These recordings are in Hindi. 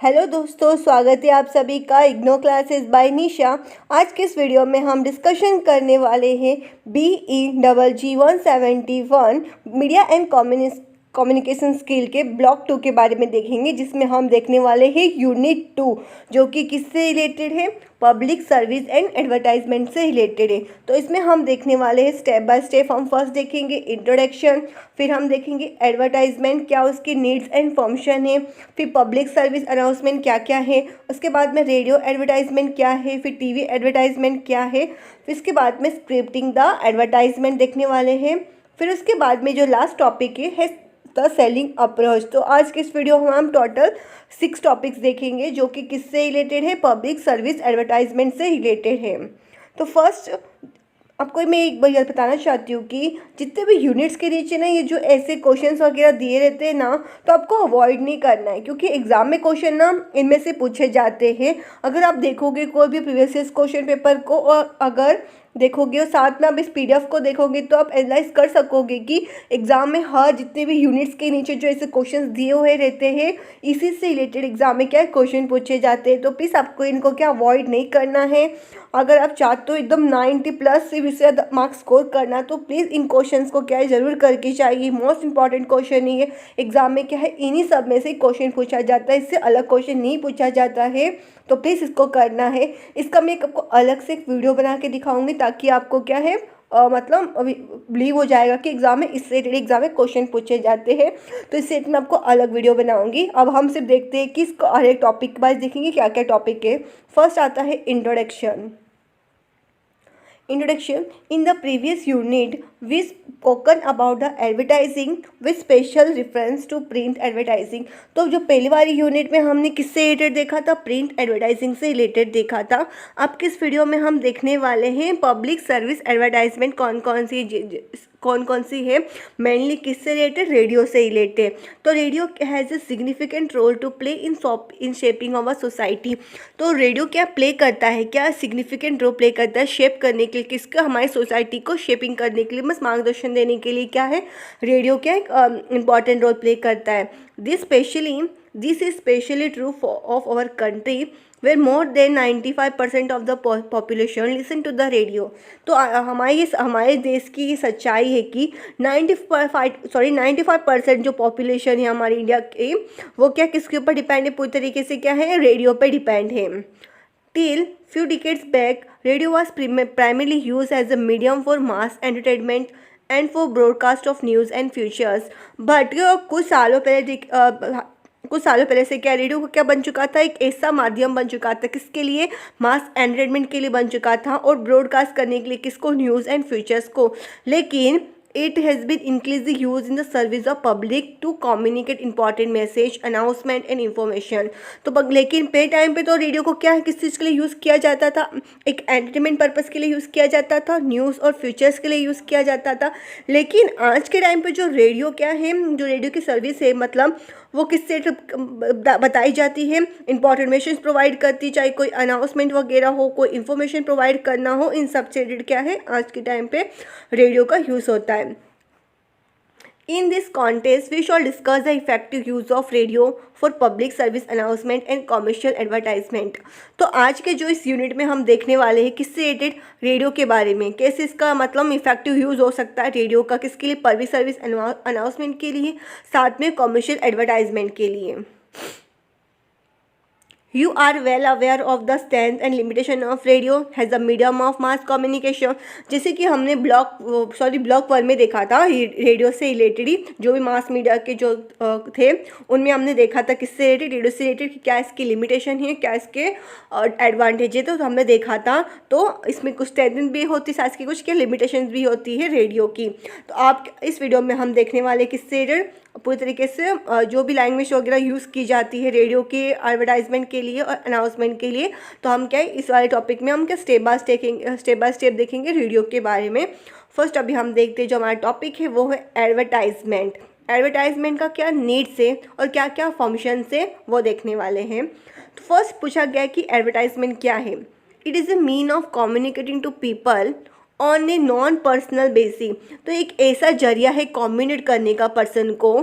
हेलो दोस्तों, स्वागत है आप सभी का इग्नो क्लासेस बाय निशा। आज के इस वीडियो में हम डिस्कशन करने वाले हैं BEGG 171 media and communication skill के ब्लॉक 2 के बारे में देखेंगे, जिसमें हम देखने वाले हैं यूनिट 2, जो कि किससे रिलेटेड है, पब्लिक सर्विस एंड एडवर्टाइजमेंट से रिलेटेड है। तो इसमें हम देखने वाले हैं स्टेप बाय स्टेप। हम फर्स्ट देखेंगे इंट्रोडक्शन, फिर हम देखेंगे एडवर्टाइजमेंट क्या उसकी नीड्स एंड फंक्शन है, फिर पब्लिक सर्विस अनाउंसमेंट क्या क्या है, उसके बाद में रेडियो एडवर्टाइजमेंट क्या है, फिर टीवी एडवर्टाइजमेंट क्या है, फिर इसके बाद में स्क्रिप्टिंग द एडवर्टाइजमेंट देखने वाले हैं, फिर उसके बाद में जो लास्ट टॉपिक है द सेलिंग अप्रोच। तो आज के इस वीडियो में हम टोटल 6 टॉपिक्स देखेंगे, जो कि किससे रिलेटेड है, पब्लिक सर्विस एडवर्टाइजमेंट से रिलेटेड है। तो फर्स्ट आपको मैं एक बार बताना चाहती हूँ कि जितने भी यूनिट्स के नीचे ना ये जो ऐसे क्वेश्चंस वगैरह दिए रहते हैं ना, तो आपको अवॉइड नहीं करना है, क्योंकि एग्जाम में क्वेश्चन ना इनमें से पूछे जाते हैं। अगर आप देखोगे कोई भी प्रीवियस ईयर क्वेश्चन पेपर को और अगर देखोगे और साथ में आप इस PDF को देखोगे, तो आप एनालाइज कर सकोगे कि एग्जाम में हर जितने भी यूनिट्स के नीचे जो ऐसे क्वेश्चंस दिए हुए रहते हैं, इसी से रिलेटेड एग्जाम में क्या क्वेश्चन पूछे जाते हैं। तो प्लीज़ आपको इनको क्या अवॉइड नहीं करना है। अगर आप चाहते हो एकदम 90+ से भी ज़्यादा मार्क्स स्कोर करना, तो प्लीज़ इन क्वेश्चंस को क्या है ज़रूर करके चाहिए। मोस्ट इंपॉर्टेंट क्वेश्चन ही है, एग्जाम में क्या है इन्हीं सब में से क्वेश्चन पूछा जाता है, इससे अलग क्वेश्चन नहीं पूछा जाता है। तो प्लीज़ इसको करना है। इसका मैं आपको अलग से एक वीडियो बना के दिखाऊंगी, ताकि आपको क्या है मतलब अभी बिलीव हो जाएगा कि एग्जाम में इससे रिलेटेड एग्जाम में क्वेश्चन पूछे जाते हैं। तो इससे मैं आपको अलग वीडियो बनाऊंगी। अब हम सिर्फ देखते हैं कि इसको हर एक टॉपिक वाइज देखेंगे क्या क्या टॉपिक है। फर्स्ट आता है introduction. Introduction. In the previous unit, we spoken about the advertising with special reference to print advertising. तो जो पहली वाली यूनिट में हमने किससे रिलेटेड देखा था, प्रिंट एडवर्टाइजिंग से रिलेटेड देखा था। अब किस वीडियो में हम देखने वाले हैं पब्लिक सर्विस एडवर्टाइजमेंट कौन कौन सी है, मेनली किससे रिलेटेड, रेडियो से रिलेटेड। तो radio has a significant role to play in shaping of a society. तो रेडियो क्या प्ले करता है, क्या सिग्निफिकेंट रोल प्ले करता है शेप करने के लिए, किसका, हमारी सोसाइटी को शेपिंग करने के लिए, बस मार्गदर्शन देने के लिए क्या है, रेडियो क्या एक इम्पॉर्टेंट रोल प्ले करता है। This is specially true of our country where more than 95% of the population listen to the radio। तो हमारे देश की सच्चाई है कि 95% जो पॉपुलेशन है हमारी इंडिया की, वो क्या किसके ऊपर डिपेंड है, पूरी तरीके से क्या है, रेडियो पे डिपेंड है। Till few decades back, radio was primarily used as a medium for mass entertainment and for broadcast of news and features। But कुछ सालों पहले से क्या रेडियो को क्या बन चुका था, एक ऐसा माध्यम बन चुका था, किसके लिए, मास एंटरटेनमेंट के लिए बन चुका था, और ब्रॉडकास्ट करने के लिए किसको, न्यूज़ एंड फीचर्स को। लेकिन it has been increasingly used in the service of public to communicate important message, announcement and information। तो लेकिन पे टाइम पे तो रेडियो को क्या है, किस चीज़ के लिए यूज़ किया जाता था, एक एंटरटेनमेंट पर्पज़ के लिए यूज़ किया जाता था, न्यूज़ और फीचर्स के लिए यूज़ किया जाता था। लेकिन आज के टाइम पे जो रेडियो क्या है, जो रेडियो की सर्विस है, मतलब वो किससे बताई जाती है, इंपॉर्टेंट मैसेज प्रोवाइड करती, चाहे कोई अनाउंसमेंट वगैरह हो, कोई इन्फॉर्मेशन प्रोवाइड करना हो, इन सब से रिलेटेड क्या है आज के टाइम पे रेडियो का यूज़ होता है। In this context, we shall discuss the effective use of radio for public service announcement and commercial advertisement। तो आज के जो इस यूनिट में हम देखने वाले हैं किससे रिलेटेड, रेडियो के बारे में, कैसे इसका मतलब इफेक्टिव यूज़ हो सकता है रेडियो का, किसके लिए, पब्लिक सर्विस अनाउंसमेंट के लिए, साथ में कॉमर्शियल एडवर्टाइजमेंट के लिए। You are well aware of the strength and limitation of radio as a medium of mass communication। जैसे कि हमने ब्लॉक 1 में देखा था, रेडियो से रिलेटेड ही जो भी मास मीडिया के जो थे, उनमें हमने देखा था किससे रिलेटेड, रेडियो से रिलेटेड, क्या इसकी लिमिटेशन है, क्या इसके एडवांटेज है, तो हमने देखा था। तो इसमें कुछ स्ट्रेंथ भी होती है, साथ की कुछ क्या लिमिटेशन भी होती है रेडियो की। तो आप इस वीडियो में हम देखने वाले किससे रिलेटेड, पूरी तरीके से जो भी लैंग्वेज वगैरह यूज़ की जाती है रेडियो के एडवर्टाइजमेंट के लिए और अनाउंसमेंट के लिए। तो हम क्या इस वाले टॉपिक में हम क्या स्टेप बाय स्टेप देखेंगे रेडियो के बारे में। फर्स्ट अभी हम देखते हैं जो हमारा टॉपिक है वो है एडवर्टाइजमेंट। एडवर्टाइजमेंट का क्या नीड्स है और क्या क्या फंक्शन है वो देखने वाले हैं। तो फर्स्ट पूछा गया कि एडवर्टाइजमेंट क्या है। It is a mean of communicating to people on a non personal basis. तो एक ऐसा जरिया है कम्युनिकेट करने का पर्सन को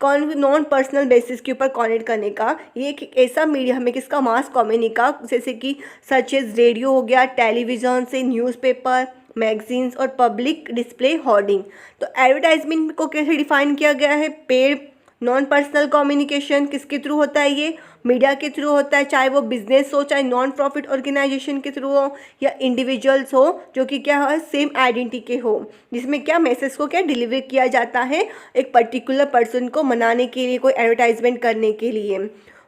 नॉन पर्सनल बेसिस के ऊपर कम्युनिकेट करने का। ये एक ऐसा मीडिया हमें किसका मास कम्युनिका, जैसे कि सच एज रेडियो हो गया, टेलीविज़न से, न्यूज़पेपर, मैगजीन्स और पब्लिक डिस्प्ले होर्डिंग। तो एडवर्टाइजमेंट को कैसे डिफाइन किया गया है? पेड नॉन पर्सनल कम्युनिकेशन किसके थ्रू होता है? ये मीडिया के थ्रू होता है, चाहे वो बिजनेस हो, चाहे नॉन प्रॉफिट ऑर्गेनाइजेशन के थ्रू हो, या इंडिविजुअल्स हो जो कि क्या है सेम आइडेंटिटी के हो, जिसमें क्या मैसेज को क्या डिलीवर किया जाता है एक पर्टिकुलर पर्सन को मनाने के लिए, कोई एडवर्टाइजमेंट करने के लिए।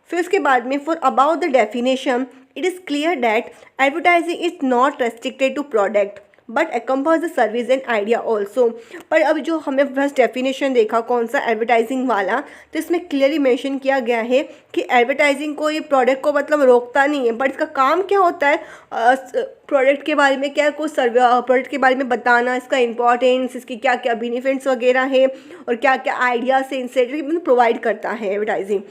फिर उसके बाद में for about the definition, it is clear that advertising is not restricted to product but encompass the service and idea also. पर अब जो हमने फर्स्ट डेफिनेशन देखा कौन सा एडवर्टाइजिंग वाला, तो इसमें क्लियरली मेंशन किया गया है कि एडवर्टाइजिंग को ये प्रोडक्ट को मतलब रोकता नहीं है, बट इसका काम क्या होता है प्रोडक्ट के बारे में क्या कुछ प्रोडक्ट के बारे में बताना, इसका इंपॉर्टेंस, इसकी क्या क्या बेनिफिट्स वगैरह है और क्या क्या आइडिया से इंसेंटिव प्रोवाइड करता है advertising.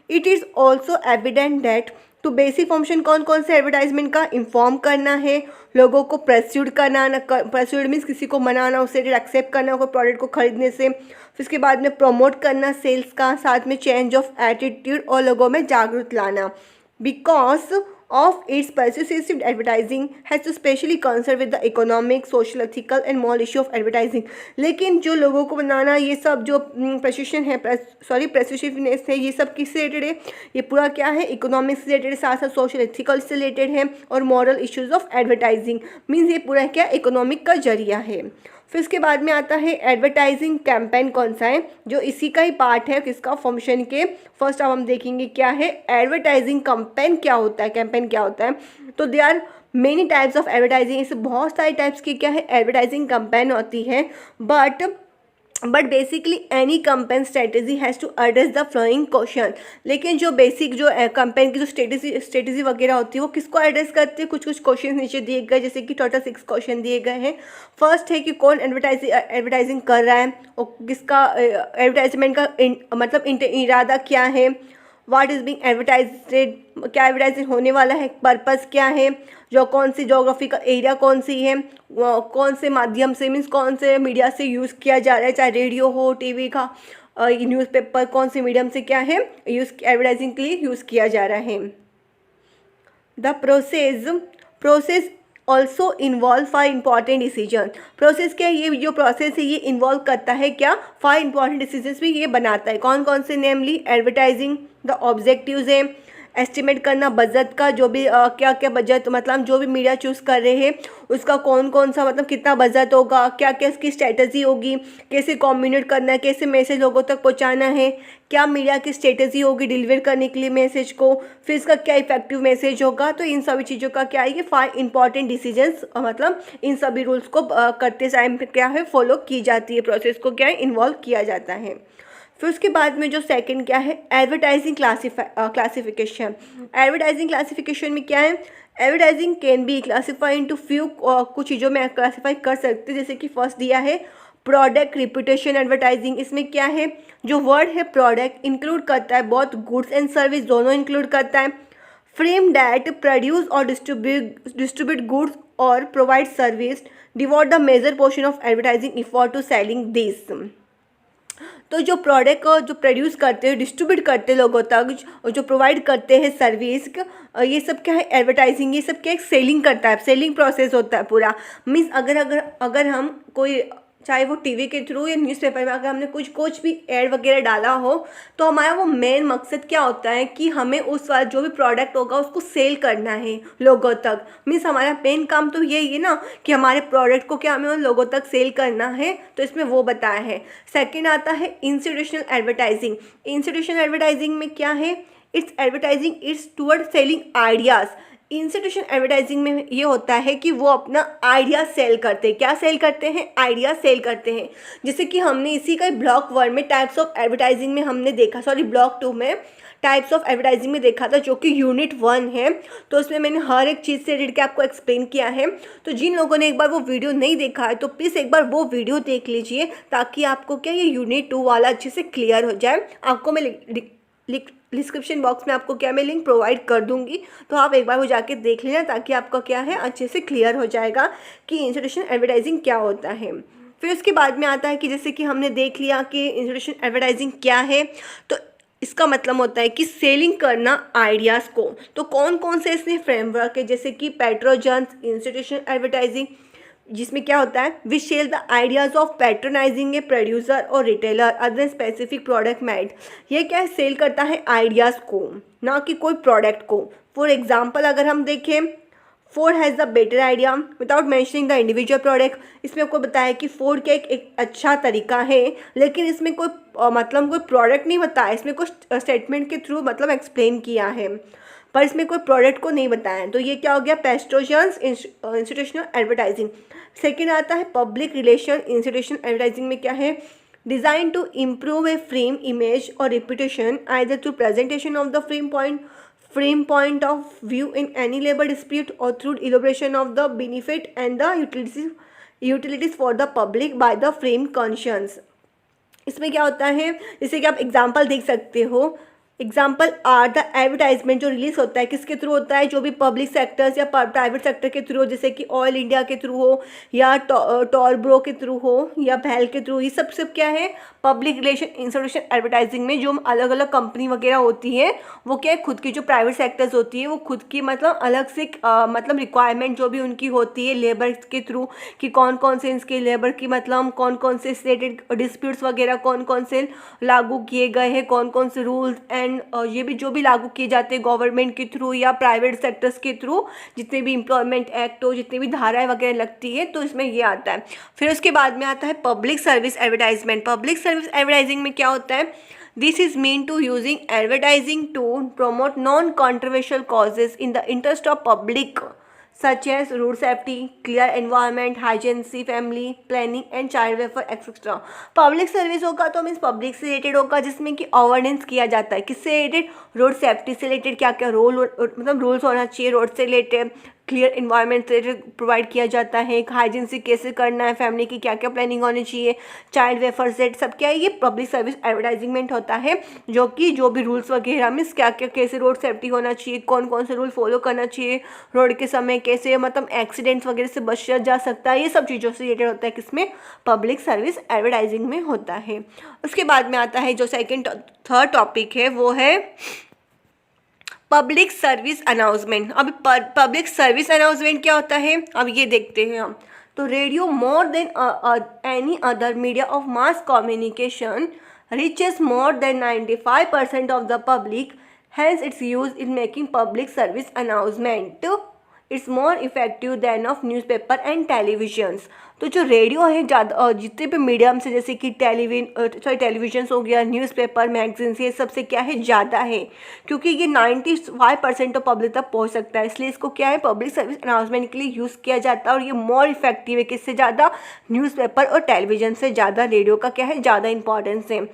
It is also evident that तो बेसिक फंक्शन कौन कौन से एडवर्टाइजमेंट का, इन्फॉर्म करना है, लोगों को प्रस्यूड करना, प्रस्यूड मीन्स किसी को मनाना, उससे एक्सेप्ट करना कोई प्रोडक्ट को खरीदने से। फिर उसके बाद में प्रमोट करना सेल्स का, साथ में चेंज ऑफ एटीट्यूड और लोगों में जागरूक लाना। Because of its persuasive advertising has to specially concern with the economic, social, ethical and moral issue of advertising। लेकिन जो लोगों को बनाना ये सब जो प्रशिक्षण है persuasiveness है, ये सब किससे रिलेटेड है? ये पूरा क्या है इकोनॉमिक्स से रिलेटेड, साथ साथ सोशल एथिकल से रिलेटेड है और moral issues of advertising. Means ये पूरा क्या इकोनॉमिक का जरिया है। फिर उसके बाद में आता है एडवर्टाइजिंग कैंपेन कौन सा है, जो इसी का ही पार्ट है किसका फंक्शन के। फर्स्ट अब हम देखेंगे क्या है एडवर्टाइजिंग कैंपेन क्या होता है, कैंपेन क्या होता है। तो they are many types of advertising, इससे बहुत सारे टाइप्स की क्या है एडवर्टाइजिंग कैंपेन होती है। But basically any campaign strategy has to address the following question. लेकिन जो बेसिक जो कैंपेन की जो स्ट्रेटेजी वगैरह होती है वो किसको एड्रेस करती है? कुछ क्वेश्चन नीचे दिए गए, जैसे कि टोटल 6 क्वेश्चन दिए गए हैं। फर्स्ट है कि कौन एडवर्टाइजिंग कर रहा है और किसका एडवर्टाइजमेंट का मतलब इरादा क्या है, व्हाट इज़ बीइंग एडवर्टाइज्ड, क्या एडवर्टाइजिंग होने वाला है, पर्पस क्या है, जो कौन सी जोग्राफी का एरिया कौन सी है, कौन से माध्यम से मीन्स कौन से मीडिया से यूज़ किया जा रहा है, चाहे रेडियो हो, टीवी का, न्यूज़पेपर, कौन से मीडियम से क्या है यूज़ एडवर्टाइजिंग के लिए यूज़ किया जा रहा है। The process also involve 5 important decision. Process क्या है? ये जो प्रोसेस है ये इन्वॉल्व करता है क्या 5 इंपॉर्टेंट डिसीजन भी ये बनाता है। कौन कौन से? नेमली एडवर्टाइजिंग द ऑब्जेक्टिव्स है, एस्टिमेट करना बजट का, जो भी क्या क्या बजट मतलब जो भी मीडिया चूज़ कर रहे हैं उसका कौन कौन सा मतलब कितना बजट होगा, क्या क्या इसकी स्ट्रेटजी होगी, कैसे कम्युनिकेट करना है, कैसे मैसेज लोगों तक पहुंचाना है, क्या मीडिया की स्ट्रेटजी होगी डिलीवर करने के लिए मैसेज को, फिर इसका क्या इफेक्टिव मैसेज होगा। तो इन सभी चीज़ों का क्या है ये 5 इंपॉर्टेंट डिसीजंस मतलब इन सभी रूल्स को करते टाइम क्या है फॉलो की जाती है, प्रोसेस को क्या है इन्वॉल्व किया जाता है। फिर उसके बाद में जो सेकंड क्या है एडवर्टाइजिंग क्लासिफिकेशन। एडवर्टाइजिंग क्लासिफिकेशन में क्या है advertising can be classify into few, कुछ चीज़ों में क्लासीफाई कर सकते हैं। जैसे कि फर्स्ट दिया है प्रोडक्ट रिप्यूटेशन एडवर्टाइजिंग। इसमें क्या है जो वर्ड है प्रोडक्ट इंक्लूड करता है बहुत गुड्स एंड सर्विस दोनों इंक्लूड करता है। फ्रेम डैट प्रोड्यूस और डिस्ट्रीब्यूट गुड्स और provide service devote the major portion of advertising effort to selling this. तो जो प्रोडक्ट को जो प्रोड्यूस करते हैं डिस्ट्रीब्यूट करते हैं लोगों तक और जो प्रोवाइड करते हैं सर्विस, ये सब क्या है एडवर्टाइजिंग, ये सब क्या एक सेलिंग करता है, सेलिंग प्रोसेस होता है पूरा। मीन्स अगर हम कोई चाहे वो टीवी के थ्रू या न्यूज़पेपर में अगर हमने कुछ भी ऐड वगैरह डाला हो तो हमारा वो मेन मकसद क्या होता है कि हमें उस वाला जो भी प्रोडक्ट होगा उसको सेल करना है लोगों तक। मीन्स हमारा मेन काम तो यही है ना कि हमारे प्रोडक्ट को क्या हमें उन लोगों तक सेल करना है, तो इसमें वो बताया है। सेकेंड आता है इंस्टीट्यूशनल एडवर्टाइजिंग। इंस्टीट्यूशनल एडवर्टाइजिंग में क्या है it's advertising it's toward selling ideas. Institution advertising में ये होता है कि वो अपना आइडिया सेल करते हैं। क्या सेल करते हैं? आइडिया सेल करते हैं। जैसे कि हमने इसी का ब्लॉक 1 में टाइप्स ऑफ एडवर्टाइजिंग में हमने देखा, ब्लॉक 2 में टाइप्स ऑफ एडवर्टाइजिंग में देखा था जो कि यूनिट 1 है। तो उसमें मैंने हर एक चीज़ से रिलेटेड के आपको एक्सप्लेन किया है। तो जिन लोगों ने एक बार वो वीडियो नहीं देखा है तो प्लीज़ एक बार वो वीडियो देख लीजिए ताकि आपको क्या ये यूनिट 2 वाला अच्छे से क्लियर हो जाए। आपको मैं डिस्क्रिप्शन बॉक्स में आपको क्या मैं लिंक प्रोवाइड कर दूंगी, तो आप एक बार वो जाके देख लेना, ताकि आपका क्या है अच्छे से क्लियर हो जाएगा कि इंस्टीट्यूशनल एडवर्टाइजिंग क्या होता है। फिर उसके बाद में आता है कि जैसे कि हमने देख लिया कि इंस्टीट्यूशनल एडवर्टाइजिंग क्या है, तो इसका मतलब होता है कि सेलिंग करना आइडियाज़ को। तो कौन कौन से इसमें फ्रेमवर्क है, जैसे कि पैट्रोजन्स इंस्टीट्यूशनल एडवर्टाइजिंग, जिसमें क्या होता है we sell the ideas of patronising a producer और retailer other specific product made. ये क्या है, सेल करता है आइडियाज़ को, ना कि कोई प्रोडक्ट को। फॉर एग्जाम्पल अगर हम देखें, Ford has the better idea without mentioning the individual product. इसमें आपको बताया कि फोर्ड का एक अच्छा तरीका है, लेकिन इसमें कोई मतलब कोई प्रोडक्ट नहीं बताया, इसमें कुछ स्टेटमेंट के थ्रू मतलब एक्सप्लेन किया है, पर इसमें कोई प्रोडक्ट को नहीं बताया। तो ये क्या हो गया, पैट्रोजन्स इंस्टीट्यूशनल एडवर्टाइजिंग। सेकेंड आता है पब्लिक रिलेशन इंस्टीट्यूशनल एडवर्टाइजिंग में क्या है, design to improve a frame image और reputation either through presentation of the frame point of view in any labor dispute or through elaboration of the benefit and the utilities for the public by the frame conscience। इसमें क्या होता है, जैसे कि आप एग्जाम्पल देख सकते हो, एग्जाम्पल आर द एडवर्टाइजमेंट जो रिलीज होता है किसके थ्रू होता है, जो भी पब्लिक सेक्टर्स या प्राइवेट सेक्टर के थ्रू हो, जैसे कि ऑयल इंडिया के थ्रू हो या टॉलब्रो के थ्रू हो या भैल के थ्रू, ये सब क्या है पब्लिक रिलेशन इंस्टीट्यूशन एडवर्टाइजिंग में। जो अलग अलग कंपनी वगैरह होती है वो क्या है खुद की जो प्राइवेट सेक्टर्स होती है वो खुद की मतलब अलग से मतलब रिक्वायरमेंट जो भी उनकी होती है लेबर के थ्रू, कि कौन कौन से इसके लेबर की मतलब कौन कौन से रिलेटेड डिस्प्यूट्स वगैरह कौन कौन से लागू किए गए हैं, कौन कौन से रूल्स एंड ये भी जो भी लागू किए जाते हैं गवर्नमेंट के थ्रू या प्राइवेट सेक्टर्स के थ्रू, जितने भी एम्प्लॉयमेंट एक्ट हो, जितनी भी धाराएं वगैरह लगती है, तो इसमें ये आता है। फिर उसके बाद में आता है public service advertisement. Public service advertising में क्या होता है, this is mean to using advertising to promote non controversial causes in the interest of public such as road safety, clear environment, hygiene, family planning and child welfare etc। Public service होगा तो मीन्स पब्लिक से रिलेटेड होगा, जिसमें कि अवेयरनेस किया जाता है किससे रिलेटेड, रोड सेफ्टी से रिलेटेड, क्या क्या मतलब रूल्स होना चाहिए रोड से रिलेटेड, क्लियर इन्वायरमेंट से प्रोवाइड किया जाता है, हाइजीन से कैसे करना है, फैमिली की क्या क्या प्लानिंग होनी चाहिए, चाइल्ड वेलफेयर सेट, सब क्या है ये पब्लिक सर्विस एडवर्टाइजमेंट होता है, जो कि जो भी रूल्स वगैरह मीन्स क्या क्या कैसे रोड सेफ्टी होना चाहिए, कौन कौन से रूल फॉलो करना चाहिए रोड के समय, कैसे मतलब एक्सीडेंट्स वगैरह से बचा जा सकता है, ये सब चीज़ों से रिलेटेड होता है किसमें पब्लिक सर्विस एडवर्टाइजिंग में होता है। उसके बाद में आता है जो सेकेंड थर्ड टॉपिक है वो है पब्लिक सर्विस अनाउंसमेंट। अब पब्लिक सर्विस अनाउंसमेंट क्या होता है, अब ये देखते हैं हम। तो radio more than any other media of mass communication reaches more than 95% of the public, hence its use in making public service announcement it's more effective than of newspaper and televisions। तो जो रेडियो है ज़्यादा जितने भी मीडियम से जैसे कि टेलीविजन हो गया, न्यूज़पेपर, मैगजीन्स, ये सबसे क्या है ज़्यादा है, क्योंकि ये 95% ऑफ पब्लिक तक पहुंच सकता है, इसलिए इसको क्या है पब्लिक सर्विस अनाउंसमेंट के लिए यूज़ किया जाता है। और ये मोर इफेक्टिव है किससे ज़्यादा, न्यूज़पेपर और टेलीविजन से ज़्यादा रेडियो का क्या है ज़्यादा इंपॉर्टेंस है।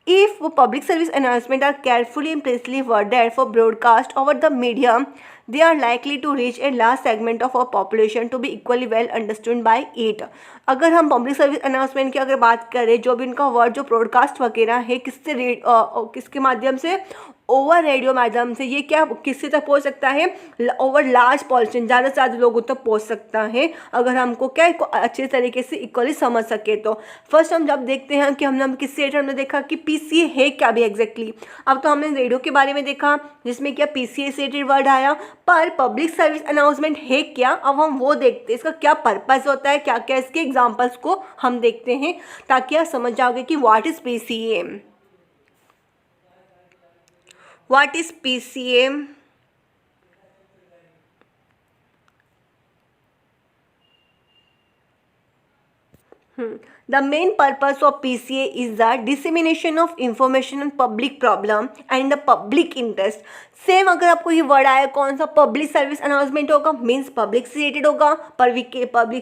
If public service announcements are carefully and precisely worded for broadcast over the medium, they are likely to reach a large segment of our population to be equally well understood by it। अगर हम पब्लिक सर्विस अनाउंसमेंट की अगर बात करें, जो भी उनका वर्ड जो ब्रॉडकास्ट वगैरह है किसके माध्यम से, ओवर रेडियो माध्यम से, ये क्या किससे तक पहुंच सकता है, ओवर लार्ज पॉपुलेशन, ज़्यादा से ज़्यादा लोगों तक पहुंच सकता है, अगर हमको क्या अच्छे तरीके से इक्वली समझ सके तो। फर्स्ट हम जब देखते हैं कि हम किससे हमने देखा कि पीसीए है क्या भी एग्जैक्टली। अब तो हमने रेडियो के बारे में देखा जिसमें क्या पीसीए से रिलेटेड वर्ड आया, पर पब्लिक सर्विस अनाउंसमेंट है क्या, अब हम वो देखते हैं इसका क्या पर्पज़ होता है, क्या क्या इसके एग्जाम्पल्स को हम देखते हैं, ताकि आप समझ जाओगे कि what is PCA. What is PCA? The main purpose of PCA is the dissemination of information on public problem and the public interest। Same अगर आपको ये वर्ड आया कौन सा, पब्लिक सर्विस अनाउंसमेंट होगा, मीन्स पब्लिक से रिलेटेड होगा, पब्लिक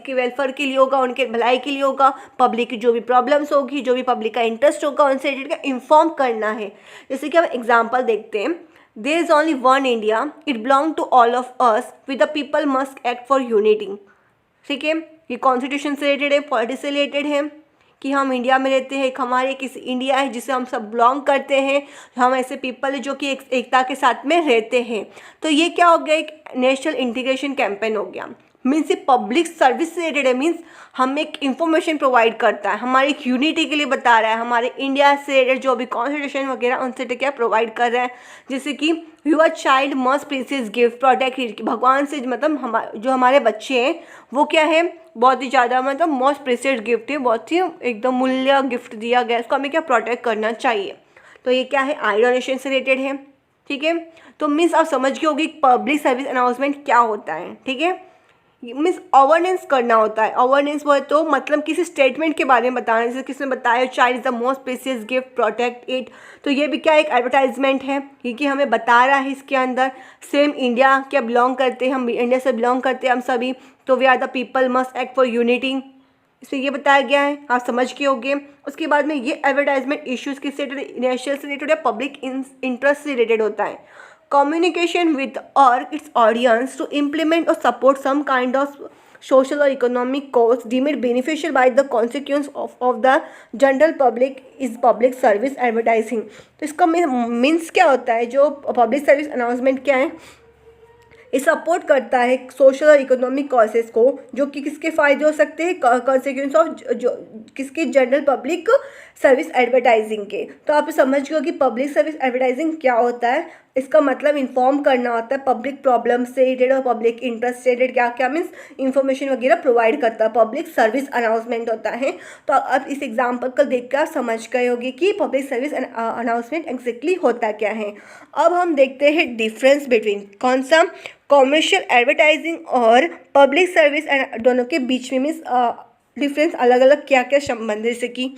के वेलफेयर के लिए होगा, उनके भलाई के लिए होगा, पब्लिक की जो भी प्रॉब्लम्स होगी, जो भी पब्लिक का इंटरेस्ट होगा उनसे रिलेटेड इन्फॉर्म करना है। जैसे कि हम एग्जाम्पल देखते हैं, There is only one India, it belongs to all of us, with the people must act for unity। ठीक है, ये कॉन्स्टिट्यूशन से रिलेटेड है, पॉलिटिक्स से रिलेटेड है, कि हम इंडिया में रहते हैं, एक हमारे किसी इंडिया है जिसे हम सब बिलोंग करते हैं, हम ऐसे पीपल है जो कि एकता के साथ में रहते हैं। तो ये क्या हो गया, एक नेशनल इंटीग्रेशन कैंपेन हो गया। मीन्स ये पब्लिक सर्विस से रिलेटेड है, मीन्स हमें एक इंफॉर्मेशन प्रोवाइड करता है, हमारी एक यूनिटी के लिए बता रहा है, हमारे इंडिया से रिलेटेड जो भी कॉन्स्टिट्यूशन वगैरह उनसे क्या प्रोवाइड कर रहा है। जैसे कि your child must precious gift protect, भगवान से मतलब जो हमारे बच्चे हैं वो क्या है, बहुत ही ज़्यादा मतलब मोस्ट प्रीसियस गिफ्ट है, बहुत ही एकदम मूल्य गिफ्ट दिया गया, इसको हमें क्या प्रोटेक्ट करना चाहिए। तो ये क्या है, आई डोनेशन से रिलेटेड है। ठीक है, तो मीन्स आप समझ गए होगी पब्लिक सर्विस अनाउंसमेंट क्या होता है। ठीक है, मीन्स अवेयरनेस करना होता है। अवेयरनेस वो है तो मतलब किसी स्टेटमेंट के बारे में बताना, जैसे किसने बताया child is the most precious gift protect it, तो ये भी क्या एक एडवर्टाइजमेंट है, क्योंकि हमें बता रहा है इसके अंदर। सेम इंडिया क्या बिलोंग करते हैं, हम इंडिया से बिलोंग करते हैं हम सभी, तो we are the people must act for unity, इसमें ये बताया गया है, आप समझ के होंगे। उसके बाद में ये एडवर्टाइजमेंट इश्यूज़ किससे रिलेटेड, नेशनल से रिलेटेड या पब्लिक इंटरेस्ट से रिलेटेड होता है। communication with or its audience to implement or support some kind of social or economic cause deemed beneficial by the constituents of the general public is public service advertising। तो इसका मीन्स क्या होता है, जो पब्लिक सर्विस अनाउंसमेंट क्या है, ये सपोर्ट करता है सोशल और इकोनॉमिक कॉजेज़ को, जो कि किसके फ़ायदे हो सकते हैं, कॉन्सिक्वेंस ऑफ जो किसके, जनरल पब्लिक सर्विस एडवर्टाइजिंग के। तो आप समझ गए कि पब्लिक सर्विस एडवर्टाइजिंग क्या होता है, इसका मतलब इन्फॉर्म करना होता है पब्लिक प्रॉब्लम से रिलेटेड और पब्लिक इंटरेस्ट से रिलेटेड क्या क्या मीन्स इन्फॉर्मेशन वगैरह प्रोवाइड करता है, पब्लिक सर्विस अनाउंसमेंट होता है। तो अब इस एग्जाम्पल को देख कर आप समझ गए होगी कि पब्लिक सर्विस अनाउंसमेंट एग्जैक्टली होता क्या है। अब हम देखते हैं डिफरेंस बिटवीन कौन सा, कॉमर्शियल एडवर्टाइजिंग और पब्लिक सर्विस, दोनों के बीच में मीन्स डिफरेंस अलग अलग क्या क्या संबंध है। जैसे कि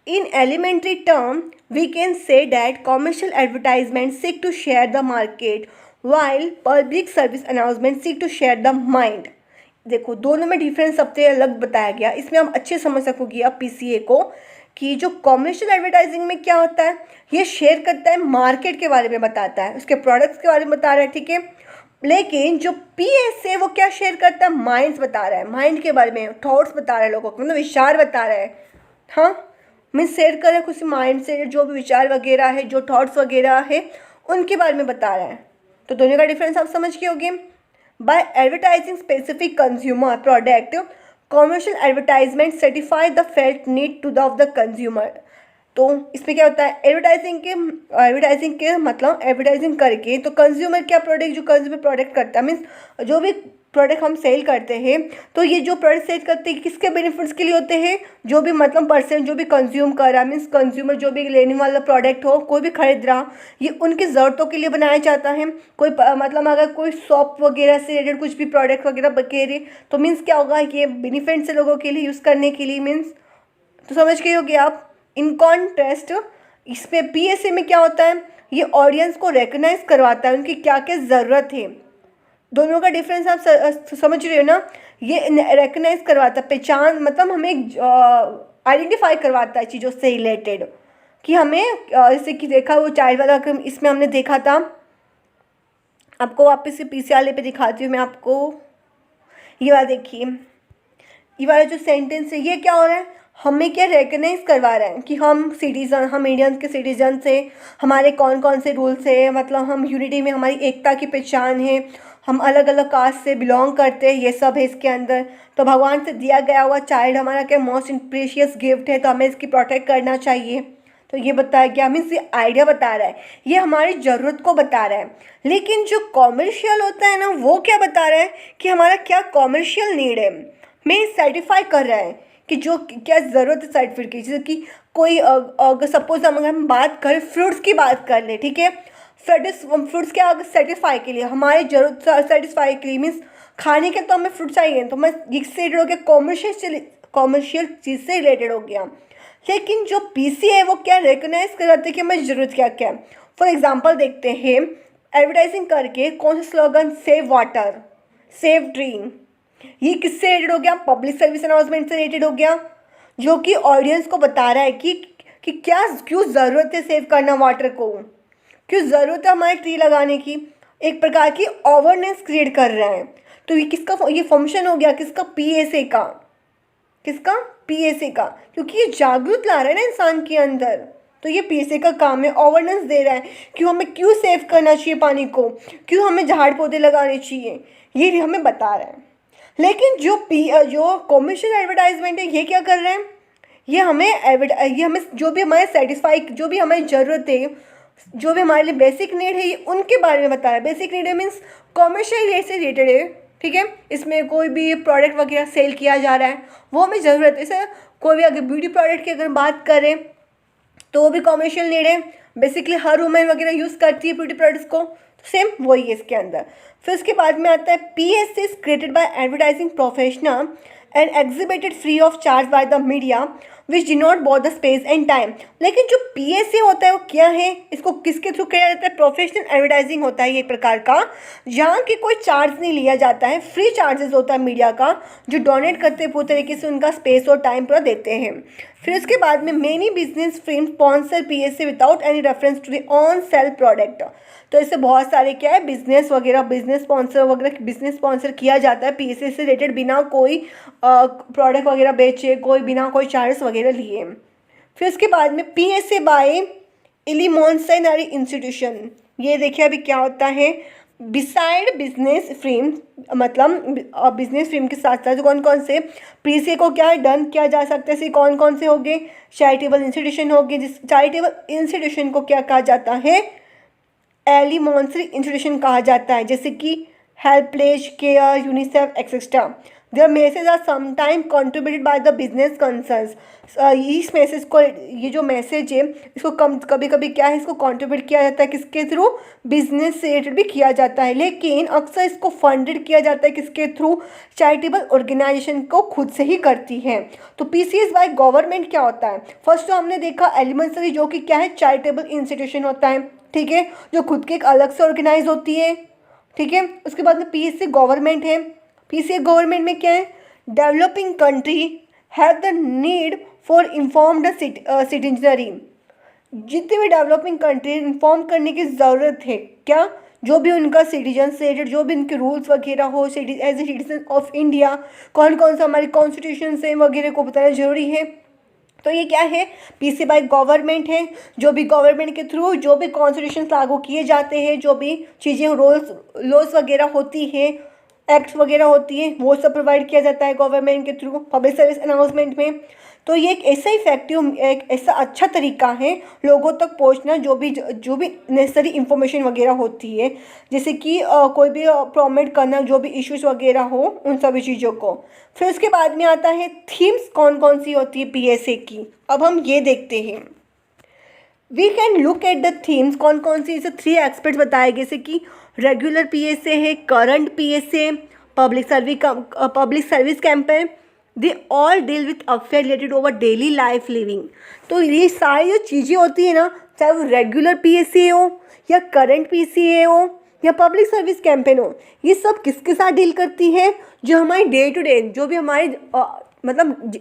in elementary term we can say that commercial advertisements seek to share the market while public service announcements seek to share the mind। देखो दोनों में डिफरेंस सबसे अलग बताया गया, इसमें हम अच्छे समझ सकोगी आप पीसीए को, कि जो कॉमर्शियल एडवर्टाइजिंग में क्या होता है, ये शेयर करता है मार्केट के बारे में बताता है, उसके प्रोडक्ट्स के बारे में बता रहा है। ठीक है, लेकिन जो पीएस है वो क्या शेयर करता है, माइंड्स बता रहा है, माइंड के बारे में थॉट्स बता रहा है, लोगों को मतलब विचार बता रहा है। हाँ, मैं शेयर कर रहा है कुछ माइंड से जो भी विचार वगैरह है, जो थॉट्स वगैरह है उनके बारे में बता रहा है। तो दोनों का डिफरेंस आप समझ के होंगे। By advertising specific consumer product, commercial advertisement satisfy the felt need to the of the consumer. तो इसमें क्या होता है, एडवर्टाइजिंग के मतलब एडवर्टाइजिंग करके तो कंज्यूमर क्या प्रोडक्ट, जो कंज्यूमर प्रोडक्ट करता है मीन्स जो भी प्रोडक्ट हम सेल करते हैं, तो ये जो प्रोडक्ट सेल करते हैं किसके बेनिफिट्स के लिए होते हैं, जो भी मतलब पर्सन जो भी कंज्यूम कर रहा है मीन्स कंज्यूमर जो भी लेने वाला प्रोडक्ट हो, कोई भी खरीद रहा, ये उनकी ज़रूरतों के लिए बनाया जाता है। कोई मतलब अगर कोई शॉप वगैरह से रिलेटेड कुछ भी प्रोडक्ट वगैरह बकेरे, तो मीन्स क्या होगा, ये बेनिफिट्स है लोगों के लिए यूज़ करने के लिए मीन्स। तो समझ गए होगे आप। इन कॉन्ट्रास्ट इसमें पीएसए में क्या होता है, ये ऑडियंस को रिकग्नाइज करवाता है उनकी क्या क्या ज़रूरत है। दोनों का डिफरेंस आप समझ रहे हो ना, ये रिकग्नाइज करवाता है, पहचान मतलब हमें आइडेंटिफाई करवाता है चीज़ों से रिलेटेड, कि हमें जैसे कि देखा वो चाइल्ड वाला इसमें हमने देखा था, आपको वापस से पीछे वाले पे दिखाती हूँ मैं आपको। ये वाला देखिए, ये वाला जो सेंटेंस है ये क्या हो रहा है, हमें क्या रिकग्नाइज करवा रहा है कि हम सिटीज़न, हम इंडियंस के सिटीजन से, हमारे कौन कौन से रूल्स है, मतलब हम यूनिटी में हमारी एकता की पहचान है, हम अलग अलग कास्ट से बिलोंग करते हैं, ये सब है इसके अंदर। तो भगवान से दिया गया हुआ चाइल्ड हमारा क्या मोस्ट प्रीशियस गिफ्ट है, तो हमें इसकी प्रोटेक्ट करना चाहिए। तो ये बताया गया, मीन्स ये आइडिया बता रहा है, ये हमारी ज़रूरत को बता रहा है। लेकिन जो कॉमर्शियल होता है ना, वो क्या बता रहा है कि हमारा क्या कॉमर्शियल नीड है, मैं सर्टिफाई कर रहा है कि जो क्या ज़रूरत है सर्टिफिकेट की। जैसे कि कोई अगर सपोज हम बात करें फ्रूट्स की बात कर ले, ठीक है, फ्रूट्स क्या अगर सेटिस्फाई के लिए, हमारी ज़रूरत सेटिस्फाई के लिए मीन्स खाने के तो हमें फ्रूट चाहिए, तो मैं इससे रिलेटेड हो गया, कॉमर्शियल चीज़ से रिलेटेड हो गया। लेकिन जो पीसी है वो क्या रिकग्नाइज कराते हैं कि हमारी ज़रूरत क्या क्या है। फॉर एग्जांपल देखते हैं, एडवर्टाइजिंग करके कौन सा slogan, save water, save drink, ये किससे रिलेटेड हो गया, पब्लिक सर्विस अनाउंसमेंट से रिलेटेड हो गया, जो कि ऑडियंस को बता रहा है कि क्या क्यों ज़रूरत है सेव करना वाटर को, क्यों ज़रूरत है हमारे ट्री लगाने की, एक प्रकार की अवेयरनेस क्रिएट कर रहा है। तो ये किसका, ये फंक्शन हो गया किसका, पीएसए का, किसका, पीएसए का, क्योंकि ये जागरूक ला रहा है ना इंसान के अंदर। तो ये पीएसए का काम है, अवेयरनेस दे रहा है कि हमें क्यों सेव करना चाहिए पानी को, क्यों हमें झाड़ पौधे लगाने चाहिए, ये हमें बता रहा है। लेकिन जो कॉमर्शियल एडवर्टाइजमेंट है ये क्या कर रहे हैं, ये हमें जो भी हमारे सेटिस्फाई, जो भी हमारी ज़रूरत है, जो भी हमारे लिए बेसिक नीड है, ये उनके बारे में बता रहा है। बेसिक नीड है मीन्स कॉमर्शियल रेट से रिलेटेड है, ठीक है। इसमें कोई भी प्रोडक्ट वगैरह सेल किया जा रहा है, वो हमें ज़रूरत है। जैसे कोई भी अगर ब्यूटी प्रोडक्ट की अगर बात करें तो वो भी कॉमर्शियल नीड है, बेसिकली हर वुमेन वगैरह यूज़ करती है ब्यूटी प्रोडक्ट्स को, तो सेम वही है इसके अंदर। फिर उसके बाद में आता है PSA is created by advertising professional and exhibited free of charge by the media which D not bought the space and time. लेकिन जो पीएसए होता है वो क्या है, इसको किसके थ्रू किया जाता है, प्रोफेशनल एडवर्टाइजिंग होता है ये एक प्रकार का, जहाँ की कोई चार्ज नहीं लिया जाता है, फ्री चार्जेस होता है मीडिया का, जो डोनेट करते हैं पूरी तरीके से उनका स्पेस और टाइम पूरा देते हैं। फिर उसके बाद में many business firm sponsor PSA without any reference to the on sale product. तो इससे बहुत सारे क्या है बिजनेस स्पॉन्सर किया जाता है पीएसए से रिलेटेड, बिना कोई प्रोडक्ट वगैरह बेचे, कोई बिना कोई चार्जेस वगैरह लिए। फिर उसके बाद में पीएसए बाय इलिमॉन्सेनरी इंस्टीट्यूशन, ये देखिए अभी क्या होता है, बिसाइड बिजनेस फिल्म, मतलब बिजनेस फिल्म के साथ साथ कौन कौन से पीएसए को क्या डन किया जा सकता है, कौन कौन से हो गए, चैरिटेबल इंस्टीट्यूशन हो गए, जिस चैरिटेबल इंस्टीट्यूशन को क्या कहा जाता है, एलिमॉन्सरी इंस्टीट्यूशन कहा जाता है, जैसे कि HelpAge care, UNICEF etcetera. Their message are sometime contributed by the business concerns. इस मैसेज को, ये जो मैसेज है इसको कभी कभी क्या है, इसको कंट्रीब्यूट किया जाता है किसके थ्रू, बिजनेस से रिलेटेड भी किया जाता है, लेकिन अक्सर इसको फंडेड किया जाता है किसके थ्रू, चैरिटेबल ऑर्गेनाइजेशन को खुद से ही करती है। तो पीसीएस बाय गवर्नमेंट क्या होता है, फर्स्ट तो हमने देखा एलिमेंट्री जो कि क्या है, चैरिटेबल इंस्टीट्यूशन होता है, ठीक है, जो खुद के एक अलग से ऑर्गेनाइज होती है, ठीक है। उसके बाद में पीएसए गवर्नमेंट है, पीसीए गवर्नमेंट में क्या है, developing country have the need for informed citizenry. जितने भी डेवलपिंग कंट्री इन्फॉर्म करने की ज़रूरत है, क्या, जो भी उनका सिटीजन से रिलेटेड जो भी उनके रूल्स वगैरह हो, as a citizen of India कौन कौन सा हमारी कॉन्स्टिट्यूशन से वगैरह को बताना जरूरी है। तो ये क्या है, पीसी बाय गवर्नमेंट है, जो भी गवर्नमेंट के थ्रू जो भी कॉन्स्टिट्यूशन लागू किए जाते हैं, जो भी चीज़ें लॉस वगैरह होती है, एक्ट वगैरह होती है, वो सब प्रोवाइड किया जाता है गवर्नमेंट के थ्रू पब्लिक सर्विस अनाउंसमेंट में। तो ये एक ऐसा इफेक्टिव, एक ऐसा अच्छा तरीका है लोगों तक पहुंचना, जो भी नेसेसरी इंफॉर्मेशन वगैरह होती है, जैसे कि कोई भी प्रोमोट करना, जो भी इश्यूज वगैरह हो उन सभी चीज़ों को। फिर उसके बाद में आता है थीम्स कौन कौन सी होती है पीएसए की, अब हम ये देखते हैं। We can look at the themes, कौन कौन सी, इसे 3 एस्पेक्ट्स बताए गए, जैसे कि रेगुलर पीएसए है, current PSA, public service campaign, they all deal with affair related over daily life living. तो ये सारी जो चीज़ें होती है ना, चाहे वो रेगुलर पीएसए हो या करंट पीसीए हो या पब्लिक सर्विस कैंपेन हो, ये सब किसके साथ डील करती है, जो हमारी डे टू डे, जो भी हमारी मतलब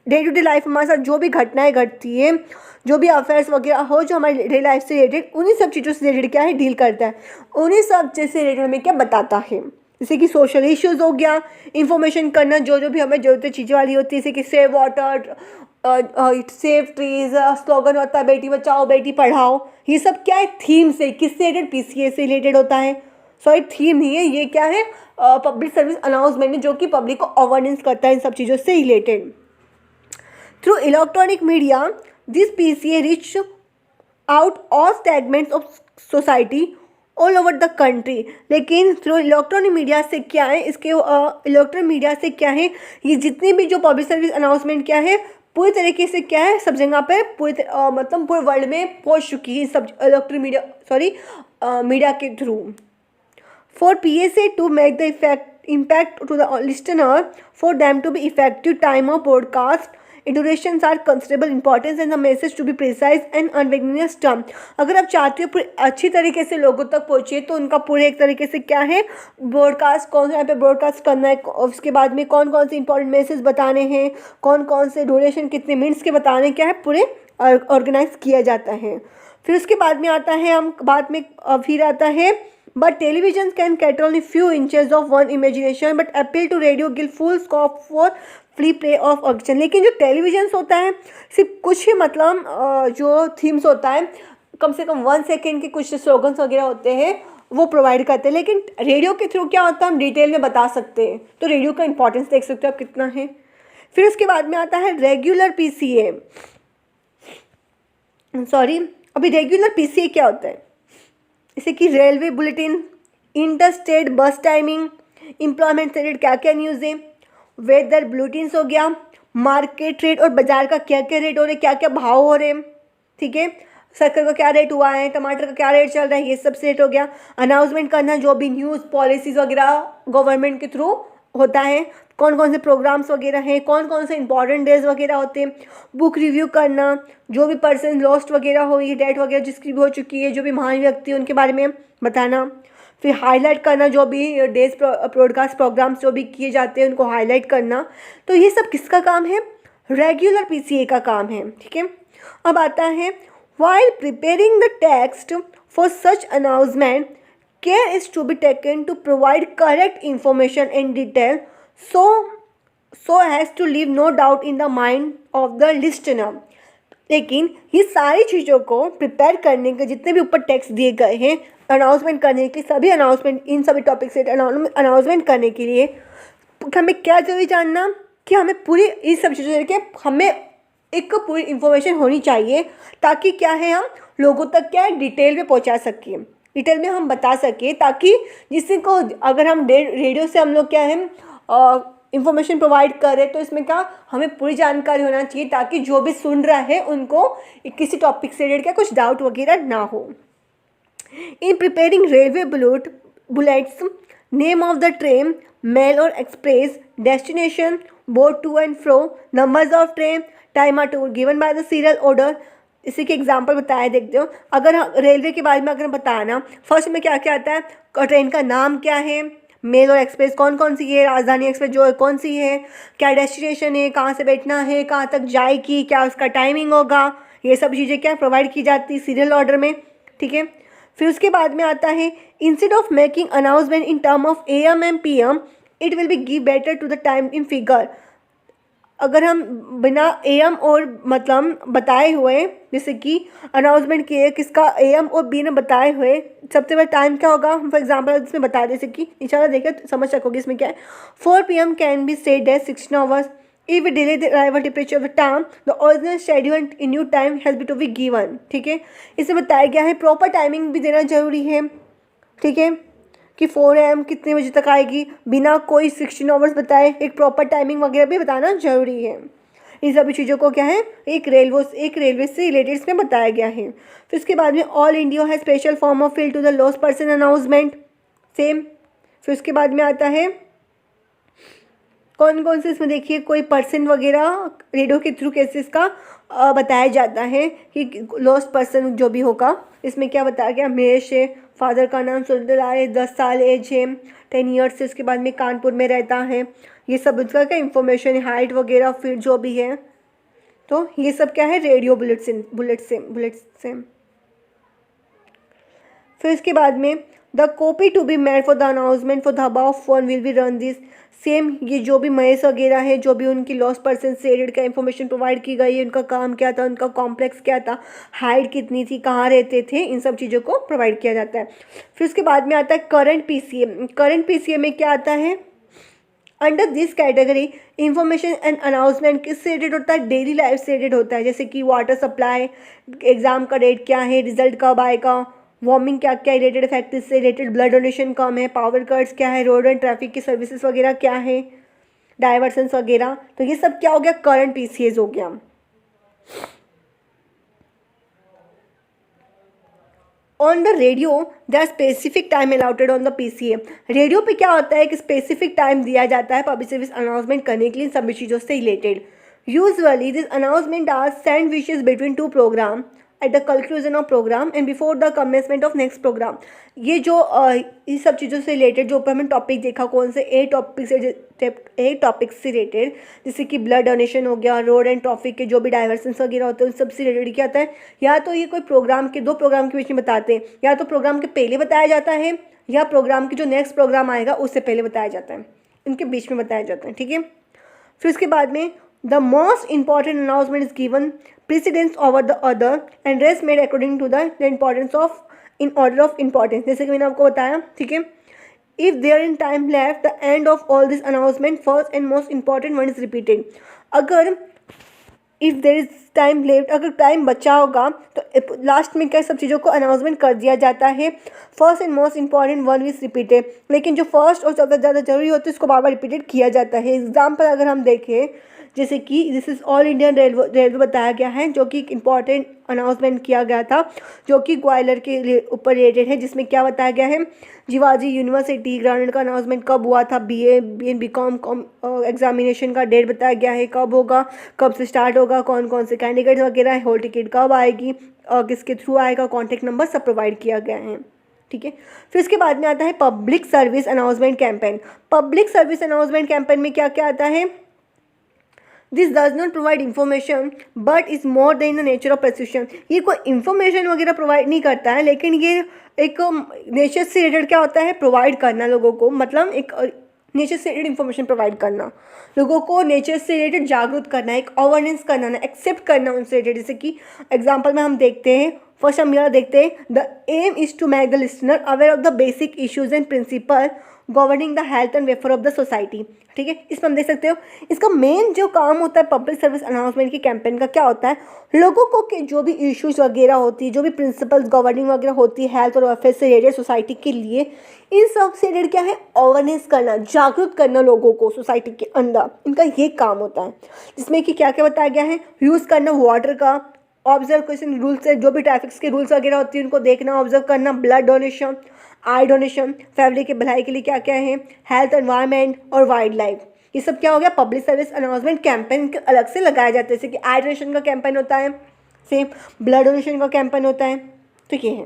डे टू डे लाइफ हमारे साथ जो भी घटनाएं घटती है, जो भी अफेयर्स वगैरह हो, जो हमारी डे लाइफ से रिलेटेड, उन्हीं सब चीज़ों से रिलेटेड क्या है, डील करता है, उन्हीं सब चीज़ से रिलेटेड हमें क्या बताता है। जैसे कि सोशल इश्यूज़ हो गया, इंफॉर्मेशन करना, जो भी हमें जरूरत चीज़ें वाली होती है, जैसे कि save water, save trees, slogan होता है बेटी बचाओ बेटी पढ़ाओ, ये सब क्या है, थीम से, किससे रिलेटेड, पीसीए से रिलेटेड होता है। सॉरी, थीम नहीं है ये, क्या है, पब्लिक सर्विस अनाउंसमेंट है, जो कि पब्लिक को अवेयरनेस करता है इन सब चीज़ों से related. Through electronic media this PCA reach out all segments of society all over the country. लेकिन थ्रू इलेक्ट्रॉनिक मीडिया से क्या है, इसके इलेक्ट्रॉनिक मीडिया से क्या है, ये जितनी भी जो पब्लिक सर्विस अनाउंसमेंट क्या है, पूरी तरीके से क्या है, सब जगह पे मतलब पूरे वर्ल्ड में पहुंच चुकी है सब इलेक्ट्रॉनिक मीडिया, मीडिया के through. For PSA to make the impact to the listener, for them to be effective, time of broadcast durations are considerable importance and the message to be precise and unambiguous term। अगर आप चाहते हो पूरी अच्छी तरीके से लोगों तक पहुँचे, तो उनका पूरे एक तरीके से क्या है, ब्रॉडकास्ट कौन से यहाँ पे ब्रॉडकास्ट करना है, उसके बाद में कौन कौन से इंपॉर्टेंट मैसेज बताने हैं, कौन कौन से ड्यूरेशन कितने मिनट्स के बताने, क्या है, पूरे ऑर्गेनाइज किया जाता है। फिर उसके बाद में आता है, फिर आता है, but television can cater only few inches of one imagination, but appeal to radio give full scope for free play of auction. लेकिन जो टेलीविजन होता है सिर्फ कुछ ही मतलब जो थीम्स होता है कम से कम 1 सेकेंड के कुछ स्लोगन्स वगैरह होते हैं वो प्रोवाइड करते हैं। लेकिन रेडियो के थ्रू क्या होता है, हम डिटेल में बता सकते हैं। तो रेडियो का इंपॉर्टेंस देख सकते हो आप कितना है। फिर उसके बाद में आता है रेगुलर पीसीए। अभी रेगुलर पीसीए क्या होता है, जैसे कि रेलवे बुलेटिन, इंटरस्टेट बस टाइमिंग, एम्प्लॉयमेंट से रिलेटेड क्या क्या न्यूज़ है, वेदर बुलेटिन्स हो गया, मार्केट रेट और बाजार का क्या क्या रेट हो रहे, क्या क्या भाव हो रहे, ठीक है, शक्कर का क्या रेट हुआ है, टमाटर का क्या रेट चल रहा है, ये सब सेट हो गया। अनाउंसमेंट करना जो भी न्यूज़ पॉलिसीज़ वगैरह गवर्नमेंट के थ्रू होता है, कौन कौन से प्रोग्राम्स वगैरह हैं, कौन कौन से इंपॉर्टेंट डेज वगैरह होते हैं। बुक रिव्यू करना, जो भी पर्सन लॉस्ट वगैरह हुई, डेथ वगैरह जिसकी भी हो चुकी है, जो भी महान व्यक्ति है उनके बारे में बताना। फिर हाईलाइट करना जो भी डेज ब्रॉडकास्ट प्रोग्राम्स जो भी किए जाते हैं उनको हाईलाइट करना। तो ये सब किसका काम है, रेगुलर पीसीए का काम है, ठीक है। अब आता है while preparing the text for such announcement, care is to be taken to provide correct information and detail so as to leave no doubt in the mind of the listener। लेकिन ये सारी चीज़ों को प्रिपेयर करने के जितने भी ऊपर टेक्स्ट दिए गए हैं अनाउंसमेंट करने के लिए, सभी अनाउंसमेंट इन सभी टॉपिक से अनाउंसमेंट करने के लिए हमें क्या जरूरी जानना कि हमें पूरी इस सब चीज़ों के हमें एक पूरी इन्फॉर्मेशन होनी चाहिए, ताकि क्या है हम लोगों तक क्या है डिटेल में पहुंचा सकें, डिटेल में हम बता सकें, ताकि जिससे को अगर हम रेडियो से हम लोग क्या है इन्फॉर्मेशन प्रोवाइड करें तो इसमें क्या हमें पूरी जानकारी होना चाहिए, ताकि जो भी सुन रहा है उनको किसी टॉपिक से रिलेटेड क्या कुछ डाउट वगैरह ना हो। In preparing railway bulletins, name of the train, mail और express, destination, board to and fro, numbers of train, time are to given by the serial order. इसी के एग्जांपल बताया देखते हो। अगर रेलवे के बारे में अगर बताना, फर्स्ट में क्या क्या आता है, ट्रेन का नाम क्या है, मेल और एक्सप्रेस कौन कौन सी है, राजधानी एक्सप्रेस जो है कौन सी है, क्या डेस्टिनेशन है, कहाँ से बैठना है, कहाँ तक जाएगी, क्या उसका टाइमिंग होगा, ये सब चीज़ें क्या प्रोवाइड की जाती है सीरियल ऑर्डर में, ठीक है। फिर उसके बाद में आता है instead of making announcement in term of AM and PM, it will be give better to the time in figure. अगर हम बिना AM और मतलब बताए हुए, जैसे कि अनाउंसमेंट किए किसका AM और B ने बताए हुए, सबसे बड़ा टाइम क्या होगा, हम फॉर एग्जांपल इसमें बता दें, जैसे कि इंशाल्लाह देखिए तो समझ सकोगे इसमें क्या है। 4 PM can be said as 16 hours if we delay the arrival temperature of the time the original schedule in new time has be to be given, ठीक है। इसमें बताया गया है प्रॉपर टाइमिंग भी देना जरूरी है, ठीक है, कि 4 AM कितने बजे तक आएगी, बिना कोई 16 आवर्स बताए एक प्रॉपर टाइमिंग वगैरह भी बताना जरूरी है। इन सभी चीज़ों को क्या है एक रेलवे से रिलेटेड इसमें बताया गया है। फिर उसके बाद में ऑल इंडिया है special form of fill to the lost person announcement, same. फिर उसके बाद में आता है कौन कौन से इसमें देखिए कोई पर्सन वगैरह रेडियो के थ्रू कैसे इसका बताया जाता है कि लॉस्ट पर्सन जो भी होगा। इसमें क्या बताया गया, महेश है, फादर का नाम सुंदरलाल है, 10 साल एज है, 10 ईयर्स से, उसके बाद में कानपुर में रहता है, ये सब उसका क्या इन्फॉर्मेशन है, हाइट वगैरह फिर जो भी है। तो ये सब क्या है रेडियो बुलेट से। फिर इसके बाद में the copy to be made for the announcement for the above phone will be run this, same ये जो भी महेश वगैरह है, जो भी उनकी लॉस्ट पर्सन से रिलेटेड का इन्फॉर्मेशन प्रोवाइड की गई है, उनका काम क्या था, उनका कॉम्प्लेक्स क्या था, हाइट कितनी थी, कहाँ रहते थे, इन सब चीज़ों को प्रोवाइड किया जाता है। फिर उसके बाद में आता है करंट पीसीए। करंट पीसीए में क्या आता है, under this category information and announcement किससे रिलेटेड होता है, डेली लाइफ से रिलेटेड होता है, जैसे कि वाटर सप्लाई, एग्जाम का डेट क्या है, रिजल्ट कब आएगा, वार्मिंग क्या क्या रिलेटेड फैक्टर्स से रिलेटेड, ब्लड डोनेशन कम है, पावर कट्स क्या है, रोड एंड ट्रैफिक की सर्विसेज वगैरह क्या है, डाइवर्सन्स वगैरह। तो ये सब क्या हो गया, करंट पीसीएस हो गया। On the radio there specific time allotted on the PCA. Radio पे क्या होता है कि स्पेसिफिक टाइम दिया जाता है पब्लिक सर्विस अनाउंसमेंट करने के लिए सभी चीज़ों से related. Usually this announcement are send wishes between 2 programme at the conclusion of programme and before the commencement of next programme. ये जो इस सब चीज़ों से रिलेटेड जो ऊपर हमने टॉपिक देखा, कौन से ए टॉपिक से रिलेटेड, जैसे कि ब्लड डोनेशन हो गया, रोड एंड ट्रैफिक के जो भी डाइवर्सन्स वगैरह होते हैं उन सब से रिलेटेड क्या होता है, या तो ये कोई प्रोग्राम के 2 प्रोग्राम के बीच में बताते हैं, या तो प्रोग्राम के पहले बताया जाता है, या प्रोग्राम के जो नेक्स्ट प्रोग्राम आएगा उससे पहले बताया जाता है, इनके बीच में बताया जाता है, ठीक है। फिर उसके बाद में the most important announcement is given precedence over the other and rest made according to the importance of in order of importance, जैसे कि मैंने आपको बताया, ठीक है। If there in time left the end of all this announcement first and most important one is repeated. अगर if there is time left, अगर टाइम बचा होगा तो लास्ट में क्या सब चीज़ों को अनाउंसमेंट कर दिया जाता है। First and most important one is repeated, लेकिन जो फर्स्ट और ज़्यादा जरूरी होती है उसको बार बार रिपीटेड किया जाता है। एग्जाम्पल अगर हम देखें, जैसे कि this is all Indian railway बताया गया है, जो कि एक इम्पॉर्टेंट अनाउंसमेंट किया गया था, जो कि ग्वालियर के ऊपर रिलेटेड है, जिसमें क्या बताया गया है, जीवाजी यूनिवर्सिटी ग्राउंड का अनाउंसमेंट कब हुआ था, BA/BCom एग्जामिनेशन का डेट बताया गया है, कब होगा, कब से स्टार्ट होगा, कौन कौन से कैंडिडेट वगैरह है, हॉल टिकट कब आएगी और किसके थ्रू आएगा, कॉन्टैक्ट नंबर सब प्रोवाइड किया गया है, ठीक है। फिर इसके बाद में आता है public service announcement campaign. Public service announcement campaign में क्या क्या आता है, this does not provide information but is more than the nature of prescription. ये कोई इन्फॉर्मेशन वगैरह प्रोवाइड नहीं करता है, लेकिन ये एक नेचर से रिलेटेड क्या होता है, प्रोवाइड करना लोगों को, मतलब एक नेचर से रिलेटेड इन्फॉर्मेशन प्रोवाइड करना, लोगों को नेचर से रिलेटेड जागरूक करना, एक अवेयरनेस करना, एक्सेप्ट करना उनसे रिलेटेड। जैसे कि एग्जाम्पल में हम देखते हैं, फर्स्ट हम यह देखते हैं, the aim is to make the listener aware of the basic issues and principle governing the health and welfare of the society, ठीक है। इसमें हम देख सकते हो इसका मेन जो काम होता है पब्लिक सर्विस अनाउंसमेंट की कैंपेन का, क्या होता है, लोगों को के जो भी इश्यूज वगैरह होती है, जो भी प्रिंसिपल्स गवर्निंग वगैरह होती है हेल्थ और वेलफेयर से रिलेटेड सोसाइटी के लिए, इन सब से रिलेटेड क्या है, अवेयरनेस करना, जागरूक करना लोगों को सोसाइटी के अंदर, इनका ये काम होता है। जिसमें कि क्या क्या बताया गया है, यूज़ करना वाटर का, ऑब्जर्वेशन रूल्स है, जो भी ट्रैफिक्स के रूल्स वगैरह होती है उनको देखना, ऑब्जर्व करना, ब्लड डोनेशन, आई डोनेशन, फैमिली के भलाई के लिए क्या क्या है, हेल्थ एनवायरनमेंट और वाइल्ड लाइफ, ये सब क्या हो गया, पब्लिक सर्विस अनाउंसमेंट कैंपेन अलग से लगाया जाता है। जैसे कि आई डोनेशन का कैंपेन होता है, सेम ब्लड डोनेशन का कैंपेन होता है, तो ये है।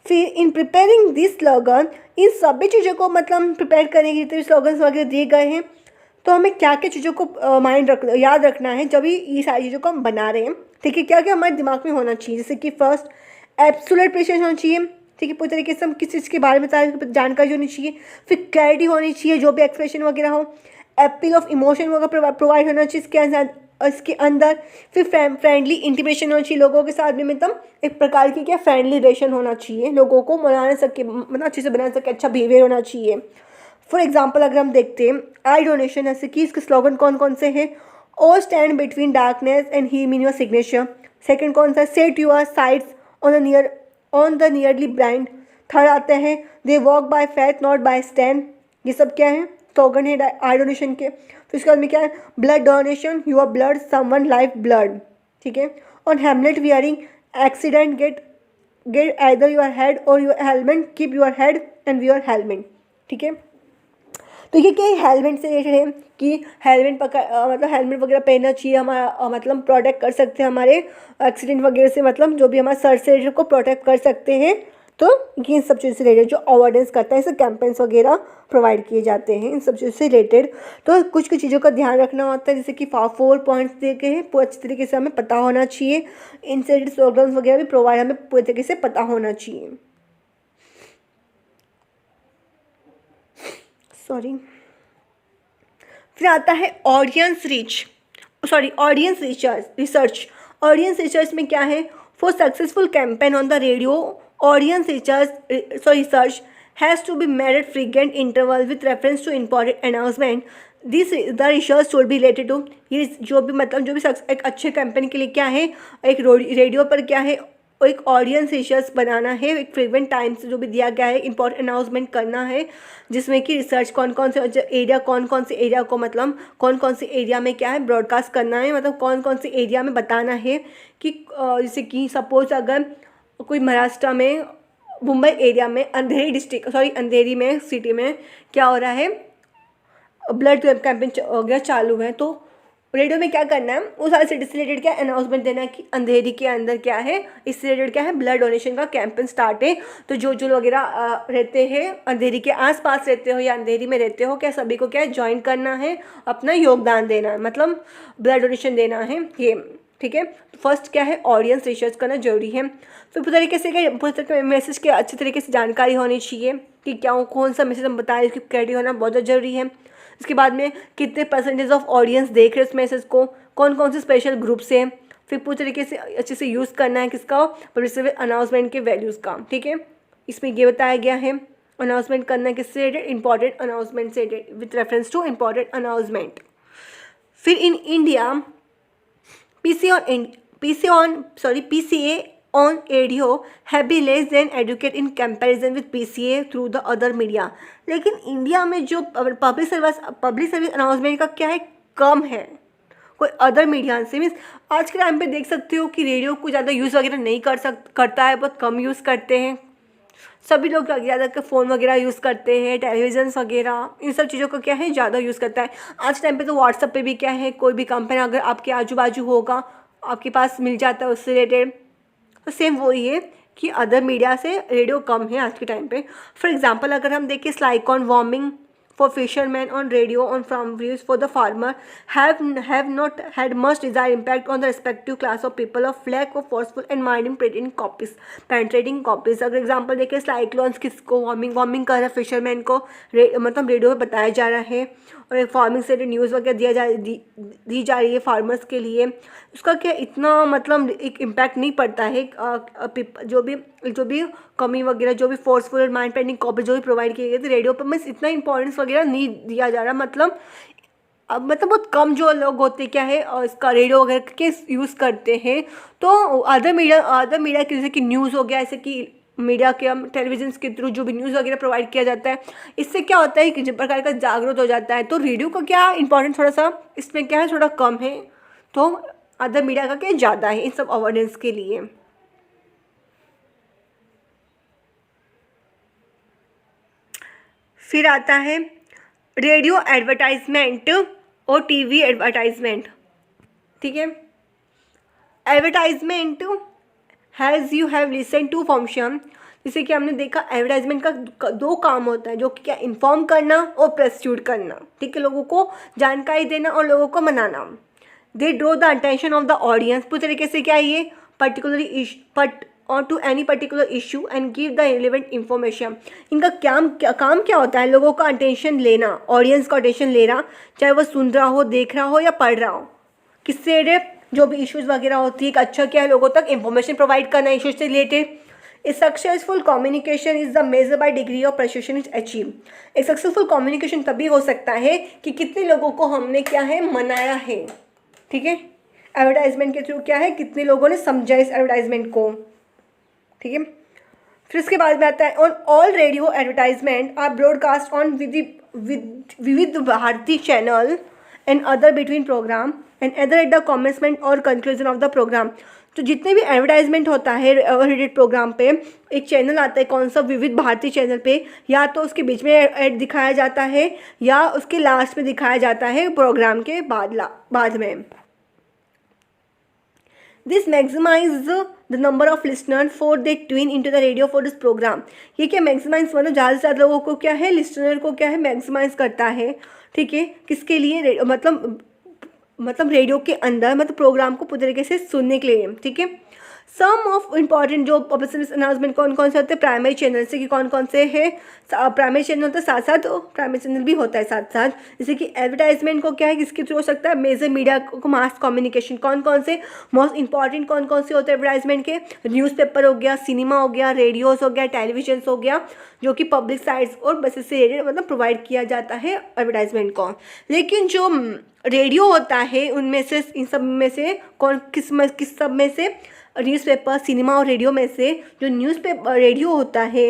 फिर इन प्रिपेयरिंग दिस स्लोगन, इन सभी चीज़ों को मतलब प्रिपेयर करने के लिए स्लोगन्स वगैरह दिए गए हैं, तो हमें क्या क्या चीज़ों को याद रखना है जब ये सारी चीज़ों को हम बना रहे हैं, ठीक है। क्या क्या हमारे दिमाग में होना चाहिए, जैसे कि फर्स्ट एब्सोल्यूट प्रिसिजन होना चाहिए, ठीक है, पूरी तरीके से हम किस चीज़ के बारे में जानकारी होनी चाहिए। फिर क्लैरिटी होनी चाहिए, जो भी एक्सप्रेशन वगैरह हो, अपील ऑफ इमोशन वगैरह प्रोवाइड होना चाहिए इसके अंदर। फिर फ्रेंडली इंटीमेशन होना चाहिए लोगों के साथ में, मतलब एक प्रकार की क्या फ्रेंडली रिलेशन होना चाहिए, लोगों को मना सके, मतलब अच्छे से बना सके, अच्छा बिहेवियर होना चाहिए। फॉर एग्जाम्पल अगर हम देखते हैं आई डोनेशन, ऐसे कि इसके स्लोगन कौन कौन से हैं, all stand between darkness and he mean your signature. Second कौन सा, set your sides on the nearly blind. Third आते हैं they walk by faith not by stand. ये सब क्या है, स्लोगन है आई डोनेशन के। फिर उसके बाद में क्या है, blood donation, your blood someone life blood, ठीक है। ऑन हेमलेट wearing accident get either your head or your helmet, keep your head and wear helmet, ठीक है। तो ये क्या हेलमेट से रिलेटेड है कि हेलमेट मतलब हेलमेट वगैरह पहनना चाहिए, हमारा मतलब प्रोटेक्ट कर सकते हैं हमारे एक्सीडेंट वगैरह से, मतलब जो भी हमारे सर से रिलेटेड को प्रोटेक्ट कर सकते हैं। तो ये सब चीज़ से रिलेटेड जो अवेयरनेस करता है, ऐसे कैंपेन्स वगैरह प्रोवाइड किए जाते हैं इन सब चीज़ों से रिलेटेड। तो कुछ कुछ चीज़ों का ध्यान रखना होता है, जैसे कि 4 पॉइंट्स दे के हैं, पूरे अच्छी तरीके से हमें पता होना चाहिए। इनसे रिलेटेड स्लोगन्स वगैरह भी प्रोवाइड हमें पूरे तरीके से पता होना चाहिए। सॉरी। फिर आता है ऑडियंस रिसर्च। ऑडियंस रिसर्च में क्या है, for successful campaign on the radio audience research has to be made at frequent interval with reference to important announcement. The research should be related to, ये जो भी एक अच्छे कैंपेन के लिए क्या है, एक रेडियो पर क्या है, एक ऑडियंस रिसर्च बनाना है, एक फ्रीक्वेंट टाइम से जो भी दिया गया है इंपॉर्टेंट अनाउंसमेंट करना है, जिसमें कि रिसर्च कौन कौन से एरिया को मतलब कौन कौन से एरिया में क्या है ब्रॉडकास्ट करना है, मतलब कौन कौन से एरिया में बताना है कि जैसे कि सपोज अगर कोई महाराष्ट्र में मुंबई एरिया में अंधेरी में सिटी में क्या हो रहा है, ब्लड कैंपेन वगैरह चालू है, तो रेडियो में क्या करना है, उस सारे सिटी से रिलेटेड क्या अनाउंसमेंट देना है कि अंधेरी के अंदर क्या है, इससे रिलेटेड क्या है, ब्लड डोनेशन का कैंपेन स्टार्ट है। तो जो वगैरह रहते हैं अंधेरी के आसपास रहते हो या अंधेरी में रहते हो, क्या सभी को क्या ज्वाइन करना है, अपना योगदान देना है, मतलब ब्लड डोनेशन देना है ये, ठीक है। फर्स्ट क्या है, ऑडियंस रिसर्च करना जरूरी है। तो पूरी तरीके से मैसेज के अच्छे तरीके से जानकारी होनी चाहिए कि क्या कौन सा मैसेज हम बताएं, इसकी क्लैरिटी होना बहुत ज़्यादा जरूरी है। उसके बाद में कितने परसेंटेज ऑफ ऑडियंस देख रहे हैं उस मैसेज को, कौन कौन से स्पेशल ग्रुप्स हैं, फिर पूरी तरीके से अच्छे से यूज़ करना है किसका, पब्लिक सर्विस अनाउंसमेंट के वैल्यूज़ का। ठीक है, इसमें ये बताया गया है अनाउंसमेंट करना है किससे रिलेटेड, इंपॉर्टेंट अनाउंसमेंट से related, with reference to important announcement. फिर in India PCA on radio have been less than adequate in comparison with PCA through the other media। लेकिन इंडिया में जो पब्लिक सर्विस अनाउंसमेंट का क्या है, कम है कोई अदर मीडिया से। मीन्स आज के टाइम पे देख सकते हो कि रेडियो को ज़्यादा यूज़ वगैरह नहीं करता है, बहुत कम यूज़ करते हैं सभी लोग। ज़्यादा कर फ़ोन वगैरह यूज़ करते हैं, टेलीविज़न वगैरह, इन सब चीज़ों का क्या है ज़्यादा यूज़ करता है। आज टाइम पे तो व्हाट्सएप पे भी क्या है, कोई भी कंपनी अगर आपके आजू बाजू होगा आपके पास मिल जाता है उससे रिलेटेड। तो सेम वही है कि अदर मीडिया से रेडियो कम है आज के टाइम पे। फॉर एग्जांपल अगर हम देखें like on warning for fisherman on radio on from views for the farmer have not had much desire impact on the respective class of people of lack of forceful and minding penetrating copies. अगर एग्जाम्पल देखें साइक्लोन्स किसको वार्मिंग कर रहा है, फिशरमैन को मतलब रेडियो में बताया जा रहा है, और एक फार्मिंग से न्यूज़ वगैरह दी जा रही है फार्मर्स के लिए। उसका क्या इतना मतलब एक इम्पैक्ट नहीं पड़ता है, जो भी कमी वगैरह जो भी फोर्सफुल और माइंड पेंडिंग कॉपी जो भी प्रोवाइड किए गए थे रेडियो पर, मैं इतना इंपॉर्टेंस वगैरह नहीं दिया जा रहा। मतलब बहुत कम जो लोग होते क्या है इसका रेडियो वगैरह के यूज़ करते हैं। तो अदर मीडिया जैसे कि न्यूज़ हो गया, ऐसे कि मीडिया के टेलीविजन के थ्रू जो भी न्यूज़ वगैरह प्रोवाइड किया जाता है, इससे क्या होता है कि जिस प्रकार का जागरूक हो जाता है। तो रेडियो का क्या इंपॉर्टेंस थोड़ा सा इसमें क्या है थोड़ा कम है, तो अदर मीडिया का क्या ज़्यादा है इन सब अवेयरनेस के लिए। फिर आता है रेडियो एडवर्टाइजमेंट और टीवी एडवर्टाइजमेंट। ठीक है, advertisement has you have listen to function. जैसे कि हमने देखा एडवर्टाइजमेंट का दो काम होता है, जो कि क्या इन्फॉर्म करना और प्रस्तुत करना। ठीक है, लोगों को जानकारी देना और लोगों को मनाना। They draw the attention of the audience, पूरी तरीके से क्या है ये पर्टिकुलरली और to any particular issue and give the relevant information. इनका काम क्या होता है, लोगों का अटेंशन लेना, ऑडियंस का अटेंशन लेना, चाहे वो सुन रहा हो, देख रहा हो या पढ़ रहा हो। किससे जो भी इश्यूज़ वगैरह होती है, अच्छा क्या है लोगों तक इन्फॉर्मेशन प्रोवाइड करना इश्यूज से related. A successful communication is the measure by degree of precision is achieve. एक सक्सेसफुल कम्युनिकेशन तभी हो सकता है कि कितने लोगों को हमने क्या है मनाया है। ठीक है, एडवर्टाइजमेंट के थ्रू क्या है कितने लोगों ने समझा इस एडवर्टाइजमेंट को। ठीक है, फिर उसके बाद में आता है on all radio advertisement are broadcast on Vividh Bharati channel and other between programme and other at the commencement और कंक्लूजन ऑफ द प्रोग्राम। तो जितने भी एडवर्टाइजमेंट होता है रेडियो प्रोग्राम पे, एक चैनल आता है कौन सा, विविध भारती चैनल पे, या तो उसके बीच में ऐड दिखाया जाता है या उसके लास्ट में दिखाया जाता है प्रोग्राम के बाद में। This maximise the number of listener for they tune into the radio for this programme. ये क्या मैक्सिमाइज मतलब ज़्यादा से ज़्यादा लोगों को क्या है, लिसनर को क्या है मैक्सिमाइज करता है। ठीक है, किसके लिए, मतलब रेडियो के अंदर मतलब प्रोग्राम को पूरी तरीके से सुनने के लिए। ठीक है, सम ऑफ इम्पॉर्टेंट जो पब्लिक सर्विस अनाउंसमेंट कौन कौन से होते हैं, प्राइमरी चैनल से कि कौन कौन से है, प्राइमरी चैनल होता है साथ साथ प्राइमरी चैनल भी होता है साथ साथ। जैसे कि एडवर्टाइजमेंट को क्या है किसके थ्रू हो सकता है, मेजर मीडिया को मास कम्युनिकेशन, कौन कौन से मोस्ट इंपॉर्टेंट कौन कौन से होते हैं एडवर्टाइजमेंट के, न्यूज़पेपर हो गया, सिनेमा हो गया, रेडियोज़ हो गया, टेलीविजन हो गया, जो कि पब्लिक साइट्स और बसेस से रिलेटेड मतलब प्रोवाइड किया जाता है एडवर्टाइजमेंट को। लेकिन जो रेडियो होता है उनमें से इन सब में से किस सब में से, न्यूज़पेपर, सिनेमा और रेडियो में से जो रेडियो होता है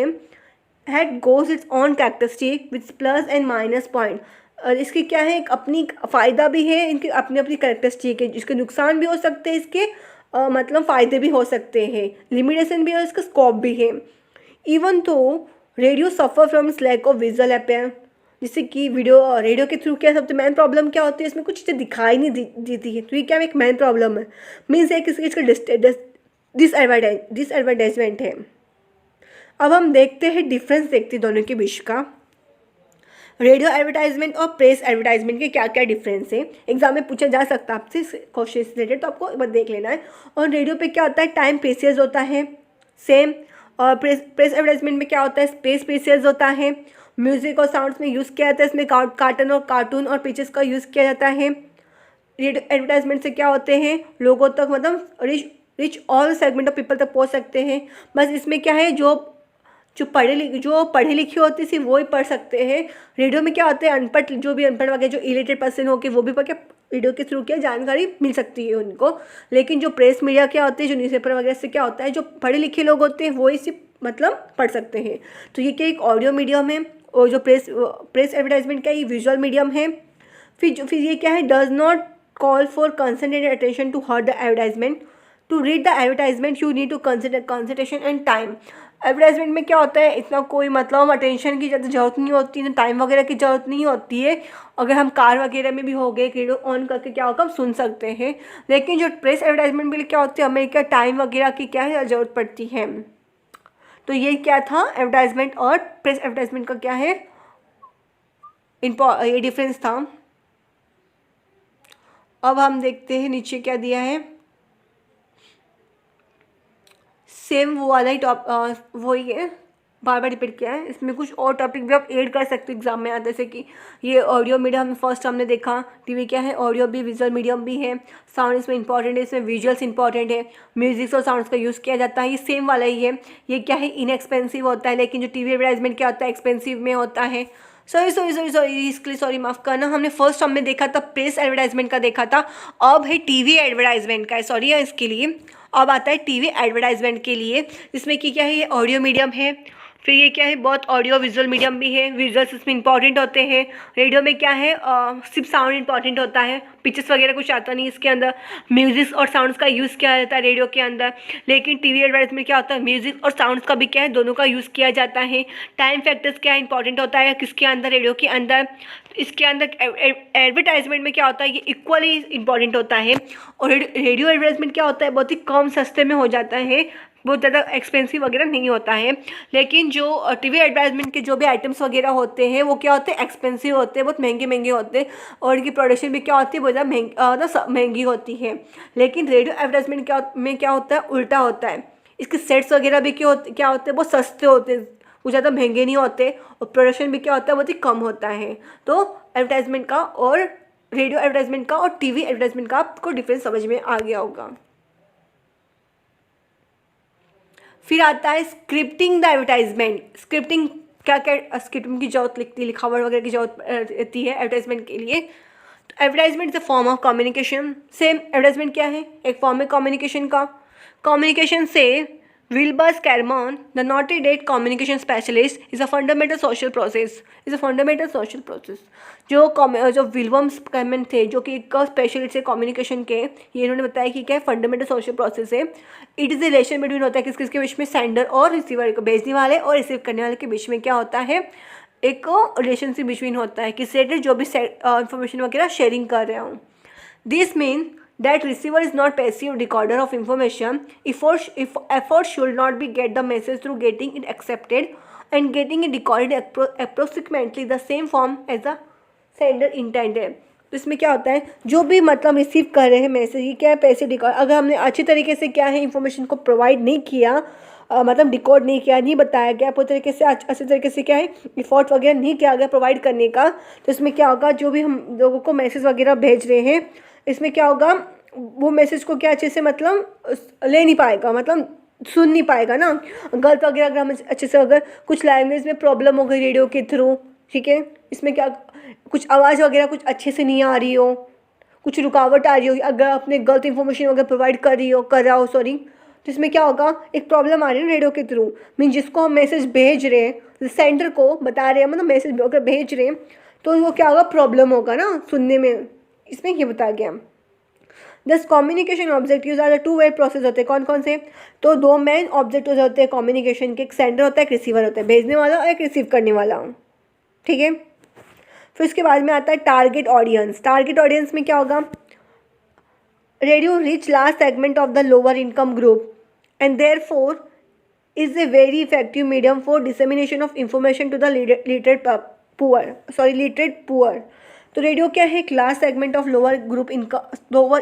had goes it's on characteristic with plus and minus point. इसकी क्या है, एक अपनी फ़ायदा भी है, इनकी अपनी अपनी कैरेक्टरिस्टिक है, जिसके नुकसान भी हो सकते हैं, इसके मतलब फ़ायदे भी हो सकते हैं, लिमिटेशन भी है, इसका स्कोप भी है। Even though radio suffer from its lack of visual appear, जैसे कि रेडियो के थ्रू क्या सबसे मेन प्रॉब्लम क्या होती है, इसमें कुछ चीज़ें दिखाई नहीं देती है। तो ये क्या एक मेन प्रॉब्लम है, मीन्स है किसी इसका डिसएडवर्टाइजमेंट है। अब हम देखते हैं डिफरेंस, देखते हैं दोनों के बीच का, रेडियो एडवर्टाइजमेंट और प्रेस एडवर्टाइजमेंट के क्या क्या डिफरेंस है। एग्जाम में पूछा जा सकता है आपसे क्वेश्चन से रिलेटेड, तो आपको एक बार देख लेना है। और रेडियो पे क्या होता है, टाइम प्रेसियस होता है सेम, और प्रेस एडवर्टाइजमेंट में क्या होता है, स्पेस प्रेसियस होता है। म्यूज़िक और साउंड्स में यूज़ किया जाता है, इसमें कार्टून और पिक्चर्स का यूज़ किया जाता है। रेडियो एडवर्टाइजमेंट से क्या होते हैं, लोगों तक मतलब rich all segment of people तक पहुंच सकते हैं। बस इसमें क्या है, जो पढ़े लिखे होते सिर्फ वो ही पढ़ सकते हैं। रेडियो में क्या होता है, अनपढ़ जो भी अनपढ़ वगैरह जो इलिटरेट पर्सन हो के वो भी क्या रेडियो के थ्रू क्या जानकारी मिल सकती है उनको। लेकिन जो प्रेस मीडिया क्या होते हैं, जो न्यूज़पेपर वगैरह से क्या होता है, जो पढ़े लिखे लोग होते हैं वो ही सिर्फ मतलब पढ़ सकते हैं। तो ये क्या एक ऑडियो मीडियम है, और जो प्रेस एडवर्टाइजमेंट का ये विजुअल मीडियम है। फिर ये क्या है, does not call for concentrated attention to her the advertisement. To read the advertisement you need to consider concentration and time. Advertisement में क्या होता है, इतना कोई मतलब अटेंशन की ज़्यादा जरूरत नहीं होती है, टाइम वगैरह की ज़रूरत नहीं होती है। अगर हम कार वगैरह में भी हो गए, रेडियो ऑन करके क्या होगा, सुन सकते हैं। लेकिन जो प्रेस एडवर्टाइजमेंट के लिए क्या होती है, हमें क्या टाइम वगैरह की क्या है ज़रूरत पड़ती है। तो ये क्या था, एडवर्टाइजमेंट और प्रेस एडवर्टाइजमेंट का क्या है ये डिफरेंस था। अब हम देखते हैं नीचे क्या दिया है, सेम वो वाला ही वही है, बार बार रिपीट किया है। इसमें कुछ और टॉपिक भी आप ऐड कर सकते हो एग्जाम में, जैसे कि ये ऑडियो मीडियम फर्स्ट हमने देखा, टीवी क्या है, ऑडियो भी विजुअल मीडियम भी है। साउंड इसमें इंपॉर्टेंट है, इसमें विजुअल्स इंपॉर्टेंट है, म्यूजिक्स और साउंड्स का यूज़ किया जाता है। ये सेम वाला ही है। ये क्या है, इनएक्सपेंसिव होता है, लेकिन जो टीवी एडवर्टाइजमेंट क्या होता है, एक्सपेंसिव में होता है। सॉरी इसके लिए सॉरी माफ़ करना। हमने देखा था प्रेस एडवर्टाइजमेंट का देखा था, अब है टीवी एडवर्टाइजमेंट का, सॉरी इसके लिए। अब आता है टीवी एडवर्टाइजमेंट के लिए, जिसमें कि क्या है, ये ऑडियो मीडियम है। फिर ये क्या है, बहुत ऑडियो विजुअल मीडियम भी है, विजुअल्स इसमें इंपॉर्टेंट होते हैं। रेडियो में क्या है, सिर्फ साउंड इंपॉर्टेंट होता है, पिक्चर्स वगैरह कुछ आता नहीं इसके अंदर। म्यूजिक और साउंड्स का यूज़ किया जाता है रेडियो के अंदर। लेकिन टीवी एडवर्टाइजमेंट में क्या होता है, म्यूजिक और साउंड्स का भी क्या है, दोनों का यूज़ किया जाता है। टाइम फैक्टर्स क्या इंपॉर्टेंट होता है किसके अंदर, रेडियो के अंदर। इसके अंदर एडवर्टाइजमेंट में क्या होता है, ये इक्वली इंपॉर्टेंट होता है। और रेडियो एडवर्टाइजमेंट क्या होता है, बहुत ही कम सस्ते में हो जाता है, बहुत ज़्यादा एक्सपेंसिव वगैरह नहीं होता है। लेकिन जो टीवी एडवर्टाइजमेंट के जो भी आइटम्स वगैरह होते हैं वो क्या होते हैं, एक्सपेंसिव होते हैं, बहुत महंगे होते हैं। और इनकी प्रोडक्शन भी क्या होती है, बहुत ज़्यादा महंगी होती है। लेकिन रेडियो एडवर्टाइजमेंट में क्या होता है, उल्टा होता है। इसके सेट्स वगैरह भी क्या होते हैं, बहुत सस्ते होते हैं, वो ज़्यादा महंगे नहीं होते। और प्रोडक्शन भी क्या होता है, बहुत ही कम होता है। तो एडवर्टाइजमेंट का और रेडियो एडवर्टाइजमेंट का और टीवी एडवर्टाइजमेंट का आपको डिफरेंस समझ में आ गया होगा। फिर आता है स्क्रिप्टिंग द एडवर्टाइजमेंट। स्क्रिप्टिंग क्या स्क्रिप्टिंग की जरूरत लिखती है, लिखावट वगैरह की जरूरत रहती है एडवर्टाइजमेंट के लिए। तो advertisement is a form of communication. Same advertisement क्या है, एक फॉर्म है कम्युनिकेशन का। कम्युनिकेशन से Wilbur Scarman, the Naughty Date communication specialist, is a fundamental social process. जो विल्बम स्कैरमैन थे, जो कि एक स्पेशलिस्ट है कम्युनिकेशन के, ये इन्होंने बताया कि क्या है, फंडामेंटल सोशल प्रोसेस है। It is the relation between होता है किसके बीच में, सेंडर और रिसीवर को, भेजने वाले और रिसीव करने वाले के बीच में क्या होता है, एक रिलेशनशिप बिटवीन होता है, किससे जो भी इंफॉर्मेशन वगैरह शेयरिंग कर रहे हूँ। This mean that receiver is not passive recorder of information. If effort should not be get the message through getting it accepted and getting it recorded approximately the same form as the sender intended. तो इसमें क्या होता है, जो भी मतलब रिसीव कर रहे हैं मैसेज, ये क्या है, पैसे डिकॉर्ड, अगर हमने अच्छी तरीके से क्या है इन्फॉर्मेशन को प्रोवाइड नहीं किया, मतलब डिकोड नहीं किया, नहीं बताया गया पूरी तरीके से, अच्छे तरीके से क्या है एफर्ट वगैरह नहीं किया गया प्रोवाइड करने का, तो इसमें क्या होगा, जो भी हम लोगों को मैसेज वगैरह भेज रहे हैं, इसमें क्या होगा, वो मैसेज को क्या अच्छे से मतलब ले नहीं पाएगा, मतलब सुन नहीं पाएगा ना। गलत वगैरह अगर हम अच्छे से, अगर कुछ लैंग्वेज में प्रॉब्लम हो गई रेडियो के थ्रू, ठीक है, इसमें क्या कुछ आवाज़ वगैरह कुछ अच्छे से नहीं आ रही हो, कुछ रुकावट आ रही हो, अगर आपने गलत इन्फॉर्मेशन वगैरह प्रोवाइड कर रहा हो सॉरी, तो इसमें क्या होगा, एक प्रॉब्लम आ रही है रेडियो के थ्रू। मीन जिसको हम मैसेज भेज रहे हैं, सेंडर को बता रहे हैं, मतलब मैसेज अगर भेज रहे हैं तो वो क्या होगा, प्रॉब्लम होगा ना सुनने में, इसमें ये बताया गया। दस communication objectives are the two way process होते हैं, कौन कौन से, तो दो मेन ऑब्जेक्टिव्स होते हैं कम्युनिकेशन के, एक सेंडर होता है, एक रिसीवर होता है, भेजने वाला और एक रिसीव करने वाला, ठीक है। फिर उसके बाद में आता है टारगेट ऑडियंस। टारगेट ऑडियंस में क्या होगा, radio reach large segment of the lower income group and therefore is a very effective medium for dissemination of information to the literate poor. तो रेडियो क्या है, class segment of lower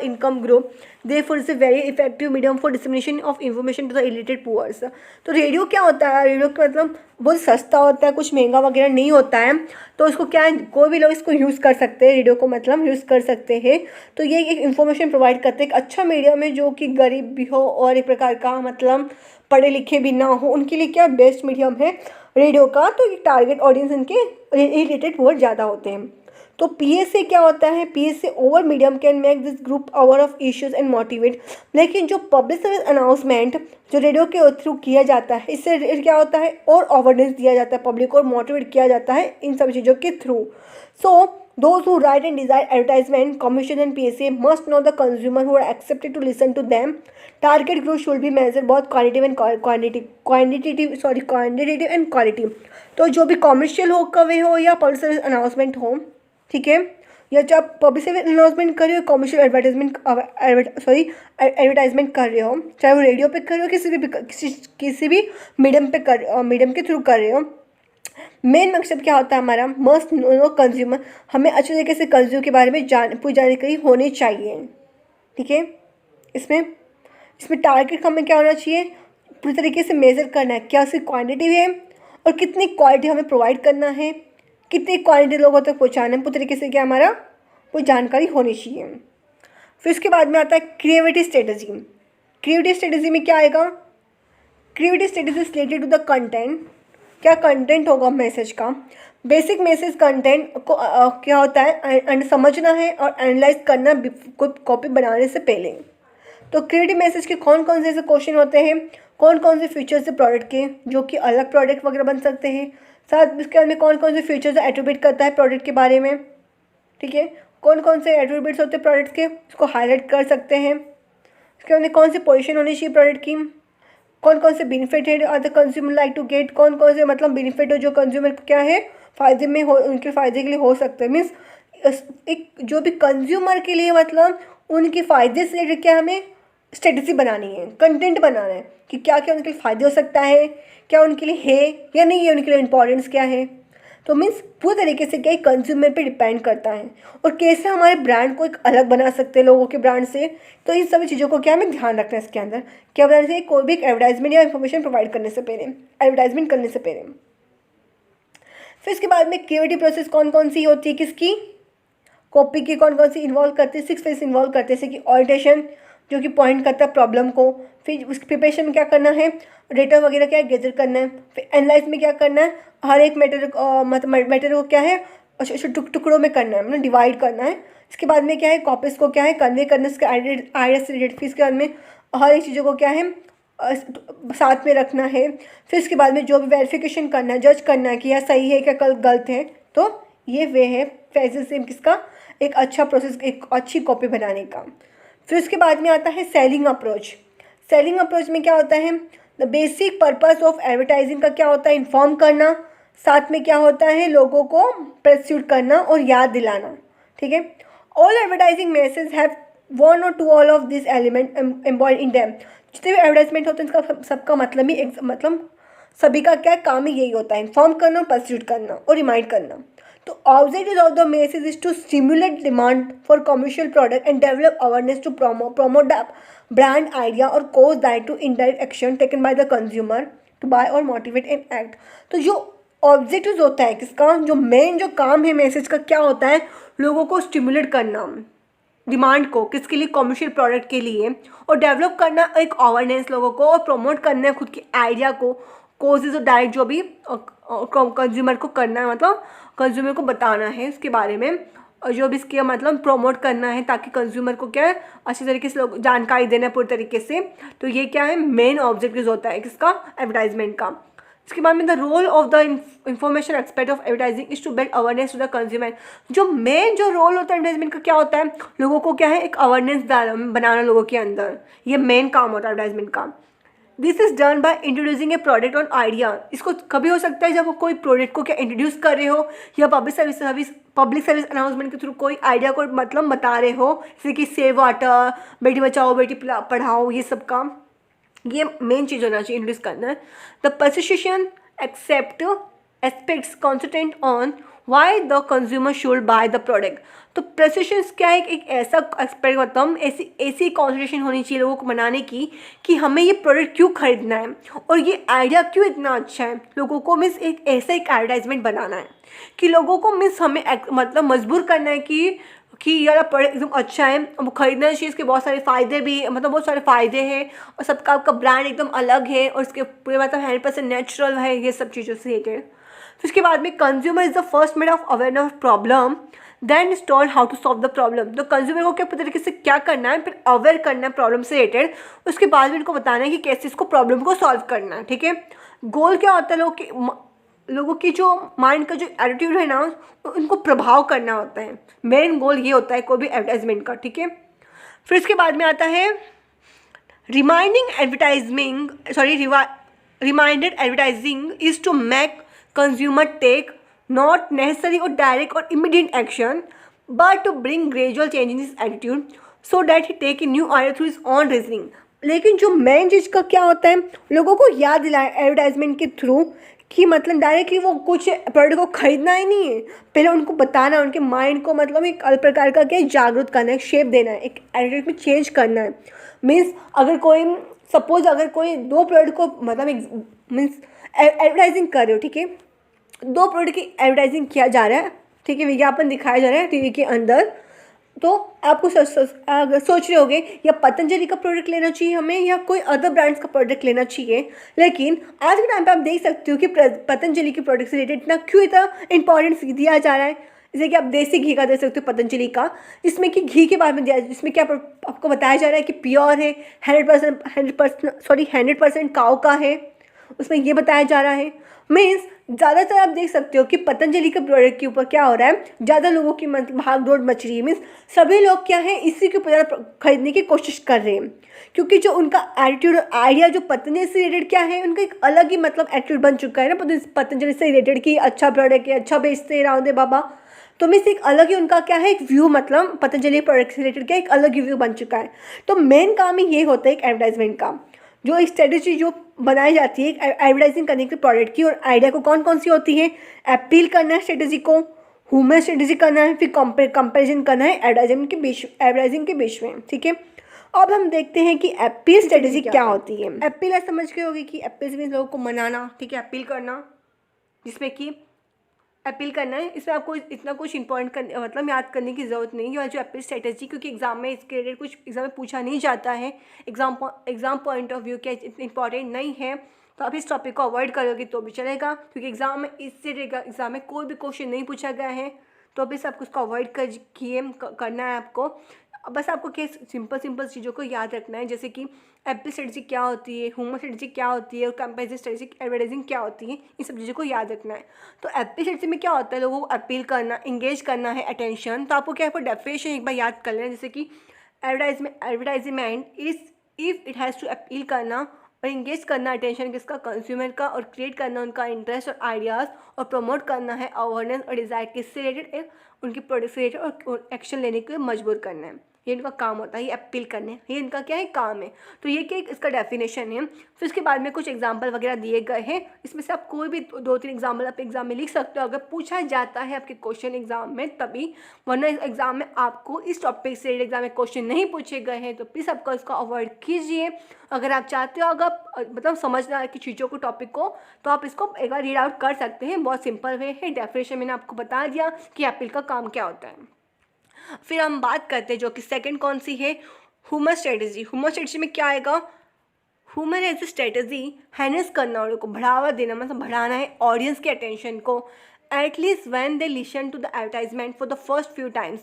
income group, therefore is a very effective medium for dissemination of information to the illiterate poors. तो रेडियो क्या होता है, रेडियो का मतलब बहुत सस्ता होता है, कुछ महंगा वगैरह नहीं होता है, तो इसको क्या है, कोई भी लोग इसको यूज़ कर सकते हैं, रेडियो को मतलब यूज़ कर सकते हैं। तो ये एक इन्फॉर्मेशन प्रोवाइड करते हैं, एक अच्छा मीडियम है जो कि गरीब भी हो और एक प्रकार का मतलब पढ़े लिखे भी ना हो, उनके लिए क्या बेस्ट मीडियम है रेडियो का। तो ये टारगेट ऑडियंस इनके रिलेटेड बहुत ज़्यादा होते हैं। तो पीएसए क्या होता है, PSA over medium can make this group aware of issues and motivate. लेकिन जो पब्लिक सर्विस अनाउंसमेंट जो रेडियो के थ्रू किया जाता है, इससे क्या होता है और अवेयरनेस दिया जाता है पब्लिक और मोटिवेट किया जाता है इन सब चीज़ों के through. So those who write and design advertisement, commission and PSA must know the consumer who are accepted to listen to them. Target group should be measured both quantitative and quality. तो जो भी कॉमर्शियल हो कवे हो या पब्लिक सर्विस अनाउंसमेंट हो, ठीक है, या जब पब्लिक सर्विस अनाउंसमेंट कर रहे हो, कॉमर्शियल एडवर्टाइजमेंट कर रहे हो, चाहे वो रेडियो पे कर रहे हो, किसी भी मीडियम के थ्रू कर रहे हो, मेन मकसद क्या होता है हमारा, मस्ट नो कंज्यूमर, हमें अच्छे तरीके से कंज्यूमर के बारे में पूरी जानकारी होनी चाहिए, ठीक है। इसमें टारगेट हमें क्या होना चाहिए, पूरी तरीके से मेज़र करना है क्या उसकी क्वांटिटी है और कितनी क्वालिटी हमें प्रोवाइड करना है, कितनी क्वालिटी लोगों तक पहुँचाना है, पूरी तरीके से क्या हमारा पूरी जानकारी होनी चाहिए। फिर उसके बाद में आता है क्रिएटिविटी स्ट्रेटजी। क्रिएटिविटी स्ट्रेटजी में क्या आएगा, creativity strategy is related to the content. क्या कंटेंट होगा मैसेज का, बेसिक मैसेज कंटेंट को क्या होता है समझना है और एनालाइज करना कोई कॉपी बनाने से पहले। तो क्रिएटिव मैसेज के कौन कौन से ऐसे क्वेश्चन होते हैं, कौन कौन से फीचर्स है प्रोडक्ट के जो कि अलग प्रोडक्ट वगैरह बन सकते हैं, साथ इसके अंदर कौन कौन से फीचर्स एट्रीब्यूट करता है प्रोडक्ट के बारे में, ठीक है, कौन कौन से एट्रीब्यूट्स होते हैं प्रोडक्ट के उसको हाईलाइट कर सकते हैं। इसके अंदर कौन सी पोजीशन होनी चाहिए प्रोडक्ट की, कौन कौन से बेनिफिट है other consumer like to get, कौन कौन से मतलब बेनिफिट है जो कंज्यूमर को क्या है फ़ायदे में हो, उनके फ़ायदे के लिए हो सकते हैं। मीन्स एक जो भी कंज्यूमर के लिए मतलब उनके फ़ायदे से रिलेटेड क्या हमें स्ट्रेटजी बनानी है, कंटेंट बनाना है कि क्या क्या उनके लिए फ़ायदे हो सकता है, क्या उनके लिए है या नहीं है, उनके लिए इंपॉर्टेंस क्या है। तो मीन्स पूरी तरीके से क्या कंज्यूमर पे डिपेंड करता है और कैसे हमारे ब्रांड को एक अलग बना सकते हैं लोगों के ब्रांड से। तो इन सभी चीज़ों को क्या हमें ध्यान रखना है इसके अंदर, क्या बताने से कोई भी एडवर्टाइजमेंट या इन्फॉर्मेशन प्रोवाइड करने से पहले, एडवर्टाइजमेंट करने से पहले। फिर इसके बाद में क्रिएटिव प्रोसेस कौन कौन सी होती है, किसकी कॉपी की कौन कौन सी इन्वॉल्व करते हैं, 6 फेज इन्वॉल्व करते हैं, जैसे कि ऑडिटेशन जो कि पॉइंट करता है प्रॉब्लम को, फिर उसकी प्रिपरेशन में क्या करना है, डेटा वगैरह क्या गैदर करना है, फिर एनालाइज में क्या करना है, हर एक मैटर को क्या है टुकड़ों में करना है, मतलब डिवाइड करना है। इसके बाद में क्या है कॉपीज को क्या है कन्वे करना है, इसके आइडिया से रिलेटेड, फिर इसके बाद में हर एक चीज़ों को क्या है साथ में रखना है। फिर इसके बाद में जो भी वेरिफिकेशन करना है, जज करना है कि यह सही है क्या कल गलत है। तो ये वे है फेजेस से किसका एक अच्छा प्रोसेस, एक अच्छी कॉपी बनाने का। फिर उसके बाद में आता है सेलिंग अप्रोच। सेलिंग अप्रोच में क्या होता है, the basic purpose of advertising का क्या होता है, इन्फॉर्म करना, साथ में क्या होता है लोगों को परस्यूट करना और याद दिलाना, ठीक है। All advertising message have one or two all of this element embodied in them. जितने भी एडवर्टाइजमेंट होते हैं इसका सबका मतलब ही मतलब सभी का क्या काम ही यही होता है, इन्फॉर्म करना, परस्यूट करना और रिमाइंड करना। तो objective of the message is to stimulate demand for commercial product and develop awareness to promote the brand idea और cause that to indirect action taken by the consumer to buy और मोटिवेट एंड एक्ट। तो जो ऑब्जेक्टिव होता है किसका, जो मेन जो काम है मैसेज का क्या होता है, लोगों को स्टिमुलेट करना डिमांड को, किसके लिए, कमर्शियल प्रोडक्ट के लिए, और डेवलप करना एक अवेयरनेस लोगों को, और प्रमोट करना है खुद के आइडिया को, कोजेज और डायरेक्ट जो भी कंज्यूमर को करना है, मतलब कंज्यूमर को बताना है उसके बारे में, और जो भी इसके मतलब प्रमोट करना है ताकि कंज्यूमर को क्या है अच्छी तरीके से लोग जानकारी देना है पूरी तरीके से। तो ये क्या है मेन ऑब्जेक्टिव होता है किसका, एडवर्टाइजमेंट का। इसके बाद में the role of the information expert of advertising is to build awareness to the consumer. जो मेन जो रोल होता है एडवर्टाइजमेंट का क्या होता है, लोगों को क्या है एक अवेयरनेस बनाना लोगों के अंदर, ये मेन काम होता है एडवर्टाइजमेंट का। This is done by introducing A product on idea. इसको कभी हो सकता है जब वो कोई प्रोडक्ट को क्या इंट्रोड्यूस कर रहे हो या पब्लिक सर्विस अनाउंसमेंट के थ्रू कोई आइडिया को मतलब बता रहे हो, जैसे कि सेव वाटर, बेटी बचाओ बेटी पढ़ाओ, ये सब का ये मेन चीज़ होना चाहिए इंट्रोड्यूस करना है। The persistent except aspects concentrate on why the consumer should buy the product. तो प्रेसिशन क्या है, एक ऐसा एस्पेक्ट मतलब ऐसी कॉन्सेंट्रेशन होनी चाहिए लोगों को बनाने की कि हमें ये प्रोडक्ट क्यों खरीदना है और ये आइडिया क्यों इतना अच्छा है। लोगों को मीन्स एक ऐसा एक एडवर्टाइजमेंट बनाना है कि लोगों को मीन्स हमें मतलब मजबूर करना है कि यार प्रोडक्ट एकदम अच्छा है, वो खरीदना चाहिए, इसके बहुत सारे फ़ायदे भी मतलब बहुत सारे फ़ायदे हैं और सबका आपका ब्रांड एकदम अलग है और इसके पूरे मतलब 100% नेचुरल है, ये सब चीज़ों से रिलेटेड। फिर उसके बाद में consumer is the first made of awareness of problem then told how to solve the problem. तो कंज्यूमर को क्या पता तरीके से क्या करना है, फिर अवेयर करना है प्रॉब्लम से रिलेटेड, उसके बाद में उनको बताना है कि कैसे इसको प्रॉब्लम को सॉल्व करना है। ठीक है, गोल क्या होता है, लोगों की जो माइंड का जो एटीट्यूड है ना उनको प्रभाव करना होता है। मेन गोल ये होता है कोई भी एडवर्टाइजमेंट का। ठीक है, फिर इसके बाद में आता है reminded advertising is to make consumer take not necessary और डायरेक्ट और immediate action but to bring gradual change in his attitude so that he take a new idea through his own reasoning. लेकिन जो मेन चीज़ का क्या होता है, लोगों को याद दिलाए एडवर्टाइजमेंट के थ्रू कि मतलब डायरेक्टली वो कुछ प्रोडक्ट को खरीदना ही नहीं है, पहले उनको बताना है, उनके माइंड को मतलब एक अलग प्रकार का क्या जागरूक करना है, शेप देना है, एक एटीट्यूड में चेंज करना है। मीन्स अगर कोई दो प्रोडक्ट को मतलब मीन्स एडवर्टाइजिंग कर रहे हो, ठीक है, दो प्रोडक्ट की एडवर्टाइजिंग किया जा रहा है, ठीक है, विज्ञापन दिखाया जा रहा है टीवी के अंदर, तो आपको सोच रहे होगे या पतंजलि का प्रोडक्ट लेना चाहिए हमें या कोई अदर ब्रांड्स का प्रोडक्ट लेना चाहिए। लेकिन आज के टाइम पे आप देख सकते हो कि पतंजलि के प्रोडक्ट से रिलेटेड क्यों इतना इंपॉर्टेंस दिया जा रहा है। जैसे कि आप देसी घी का देख सकते हो पतंजलि का, जिसमें कि घी के बारे में दिया, जिसमें क्या आपको बताया जा रहा है कि प्योर है, 100% काऊ का है, उसमें ये बताया जा रहा है। मीन्स ज़्यादातर आप देख सकते हो कि पतंजलि के प्रोडक्ट के ऊपर क्या हो रहा है, ज़्यादा लोगों की मतलब भाग दौड़ मच रही है। मीन्स सभी लोग क्या है इसी के ऊपर ज़्यादा खरीदने की कोशिश कर रहे हैं, क्योंकि जो उनका एटीट्यूड आइडिया जो पतंजलि से रिलेटेड क्या है, उनका एक अलग ही मतलब एटीट्यूड बन चुका है ना पतंजलि से रिलेटेड कि अच्छा प्रोडक्ट है, अच्छा बेचते हैं रामदेव बाबा। तो मीन्स एक अलग ही उनका क्या है एक व्यू, मतलब पतंजलि प्रोडक्ट से रिलेटेड क्या एक अलग ही व्यू बन चुका है। तो मेन काम ही ये होता है एक एडवर्टाइजमेंट का, जो एक स्ट्रेटेजी जो बनाई जाती है एडवर्टाइजिंग करने के प्रोडक्ट की और आइडिया को कौन सी होती है, अपील करना है स्ट्रेटेजी को, ह्यूमर स्ट्रेटेजी करना है, फिर कंपेरिजन करना है एडवर्टाइजिंग के बीच में। ठीक है, अब हम देखते हैं कि अपील स्ट्रेटेजी क्या होती है। अपील ऐसा समझ के होगी कि अपील मीन्स लोगों को मनाना, ठीक है, अपील करना, जिसमें कि अपील करना है। इसमें आपको इतना कुछ इंपॉर्टेंट मतलब याद करने की ज़रूरत नहीं है जो अपील स्ट्रेटेजी, क्योंकि एग्जाम में इसके रिलेटेड कुछ एग्जाम में पूछा नहीं जाता है, एग्जाम पॉइंट ऑफ व्यू क्या इतनी इंपॉर्टेंट नहीं है, तो आप इस टॉपिक को अवॉइड करोगे तो भी चलेगा, क्योंकि एग्जाम में एग्जाम में कोई भी क्वेश्चन नहीं पूछा गया है, तो अभी सबको उसको अवॉइड करना है आपको। बस आपको क्या सिंपल चीज़ों को याद रखना है, जैसे कि अपील स्ट्रेटजी क्या होती है, ह्यूमर स्ट्रेटजी क्या होती है और कंपेरिजन स्ट्रेटजी एडवर्टाइजिंग क्या होती है, इन सब चीज़ों को याद रखना है। तो अपील स्ट्रेटजी में क्या होता है, लोगों को अपील करना, इंगेज करना है, अटेंशन। तो आपको क्या है डेफिनेशन एक बार याद कर लेना, जैसे कि advertisement is if it has to appeal करना और इंगेज करना अटेंशन किसका, कंज्यूमर का, और क्रिएट करना उनका इंटरेस्ट और आइडियाज़, और प्रमोट करना है अवेयरनेस और डिज़ायर किससे रिलेटेड, उनकी प्रोडक्ट से रिलेटेड, और एक्शन लेने के लिए मजबूर करना है। ये इनका काम होता है, ये अपील करने, ये इनका क्या है काम है। तो ये क्या इसका डेफिनेशन है। फिर उसके बाद में कुछ एग्जाम्पल वगैरह दिए गए हैं, इसमें से आप कोई भी 2-3 एग्जाम्पल आप एग्जाम में लिख सकते हो अगर पूछा जाता है आपके क्वेश्चन एग्जाम में तभी, वरना एग्जाम में आपको इस टॉपिक से एग्जाम में क्वेश्चन नहीं पूछे गए हैं तो प्लीज़ आपको इसको अवॉइड कीजिए। अगर आप चाहते हो अगर मतलब समझना है कि चीज़ों को टॉपिक को, तो आप इसको एक बार रीड आउट कर सकते हैं, बहुत सिंपल वे है। डेफिनेशन मैंने आपको बता दिया कि अपील का काम क्या होता है। फिर हम बात करते हैं जो कि सेकंड कौन सी है, ह्यूमर स्ट्रेटजी। ह्यूमर स्ट्रेटजी में क्या आएगा, ह्यूमर एज ए स्ट्रेटजी हैनेस करना, उनको बढ़ावा देना, मतलब बढ़ाना है ऑडियंस के अटेंशन को, at least when they listen to the advertisement for the first few times.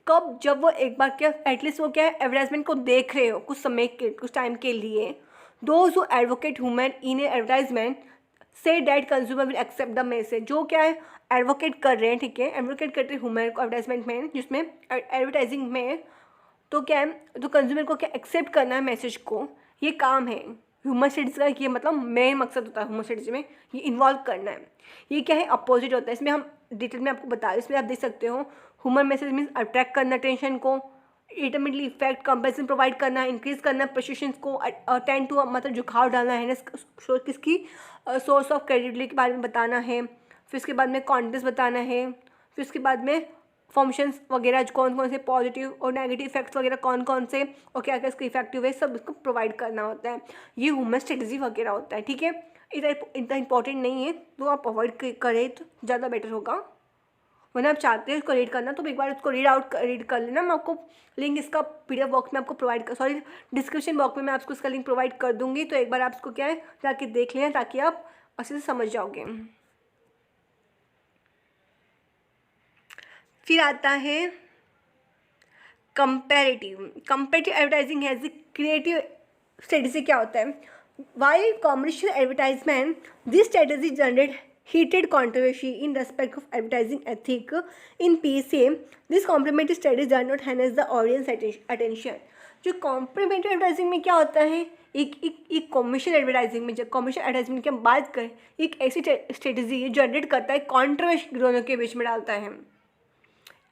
कब, जब वो एक बार क्या एटलीस्ट वो क्या है एडवर्टाइजमेंट को देख रहे हो कुछ टाइम के लिए। Those who advocate humour in a advertisement say that consumer will accept the message. जो क्या है एडवोकेट कर रहे हैं, ठीक है, एडवोकेट करते हैं ह्यूमर को एडवर्टाइजमेंट में, जिसमें एडवर्टाइजिंग में, तो क्या है तो कंज्यूमर को क्या एक्सेप्ट करना है मैसेज को, ये काम है ह्यूमर स्ट्रेटजी का। ये मतलब मेन मकसद होता है ह्यूमर स्ट्रेटजी में, ये इन्वॉल्व करना है। ये क्या है अपोजिट होता है, इसमें हम डिटेल में आपको बता रहे हैं। इसमें आप देख सकते हो ह्यूमर मैसेज मीन्स अट्रैक्ट करना टेंशन को, अल्टीमेटली इफेक्ट कंपेरिजन प्रोवाइड करना, इंक्रीज करना प्रेसिशन को, टेंड टू मतलब झुकाव डालना है, किसकी सोर्स ऑफ क्रेडिबिलिटी के बारे में बताना है, फिर उसके बाद में कॉन्टेक्स्ट बताना है, फिर उसके बाद में फंक्शंस वगैरह कौन कौन से पॉजिटिव और नेगेटिव इफेक्ट्स वगैरह कौन कौन से और क्या क्या इसके इफेक्टिव है, सब इसको प्रोवाइड करना होता है। ये ह्यूमन स्ट्रेटजी वगैरह होता है, ठीक है। इतना इंपॉर्टेंट नहीं है, तो आप अवॉइड करें तो ज़्यादा बेटर होगा। वरना आप चाहते हैं इसको रीड करना तो एक बार इसको रीड कर लेना। मैं आपको लिंक इसका PDF बॉक्स में आपको डिस्क्रिप्शन बॉक्स में मैं आपको इसका लिंक प्रोवाइड कर दूंगी। तो एक बार आप इसको क्या है जाके देख लें ताकि आप अच्छे से समझ जाओगे। फिर आता है comparative advertising has creative strategy. क्या होता है? While commercial advertisement this strategy generate heated controversy in respect of advertising ethic. In PSA, this complementary strategies are not harness the audience attention. जो कॉम्प्लीमेंट्री एडवर्टाइजिंग में क्या होता है, एक कॉमर्शियल एडवर्टाइजिंग में, जब कॉमर्शियल एडवर्टाइजमेंट की हम बात करें, एक ऐसी स्ट्रेटजी जनरेट करता है, कॉन्ट्रोवर्सी दोनों के बीच में डालता है।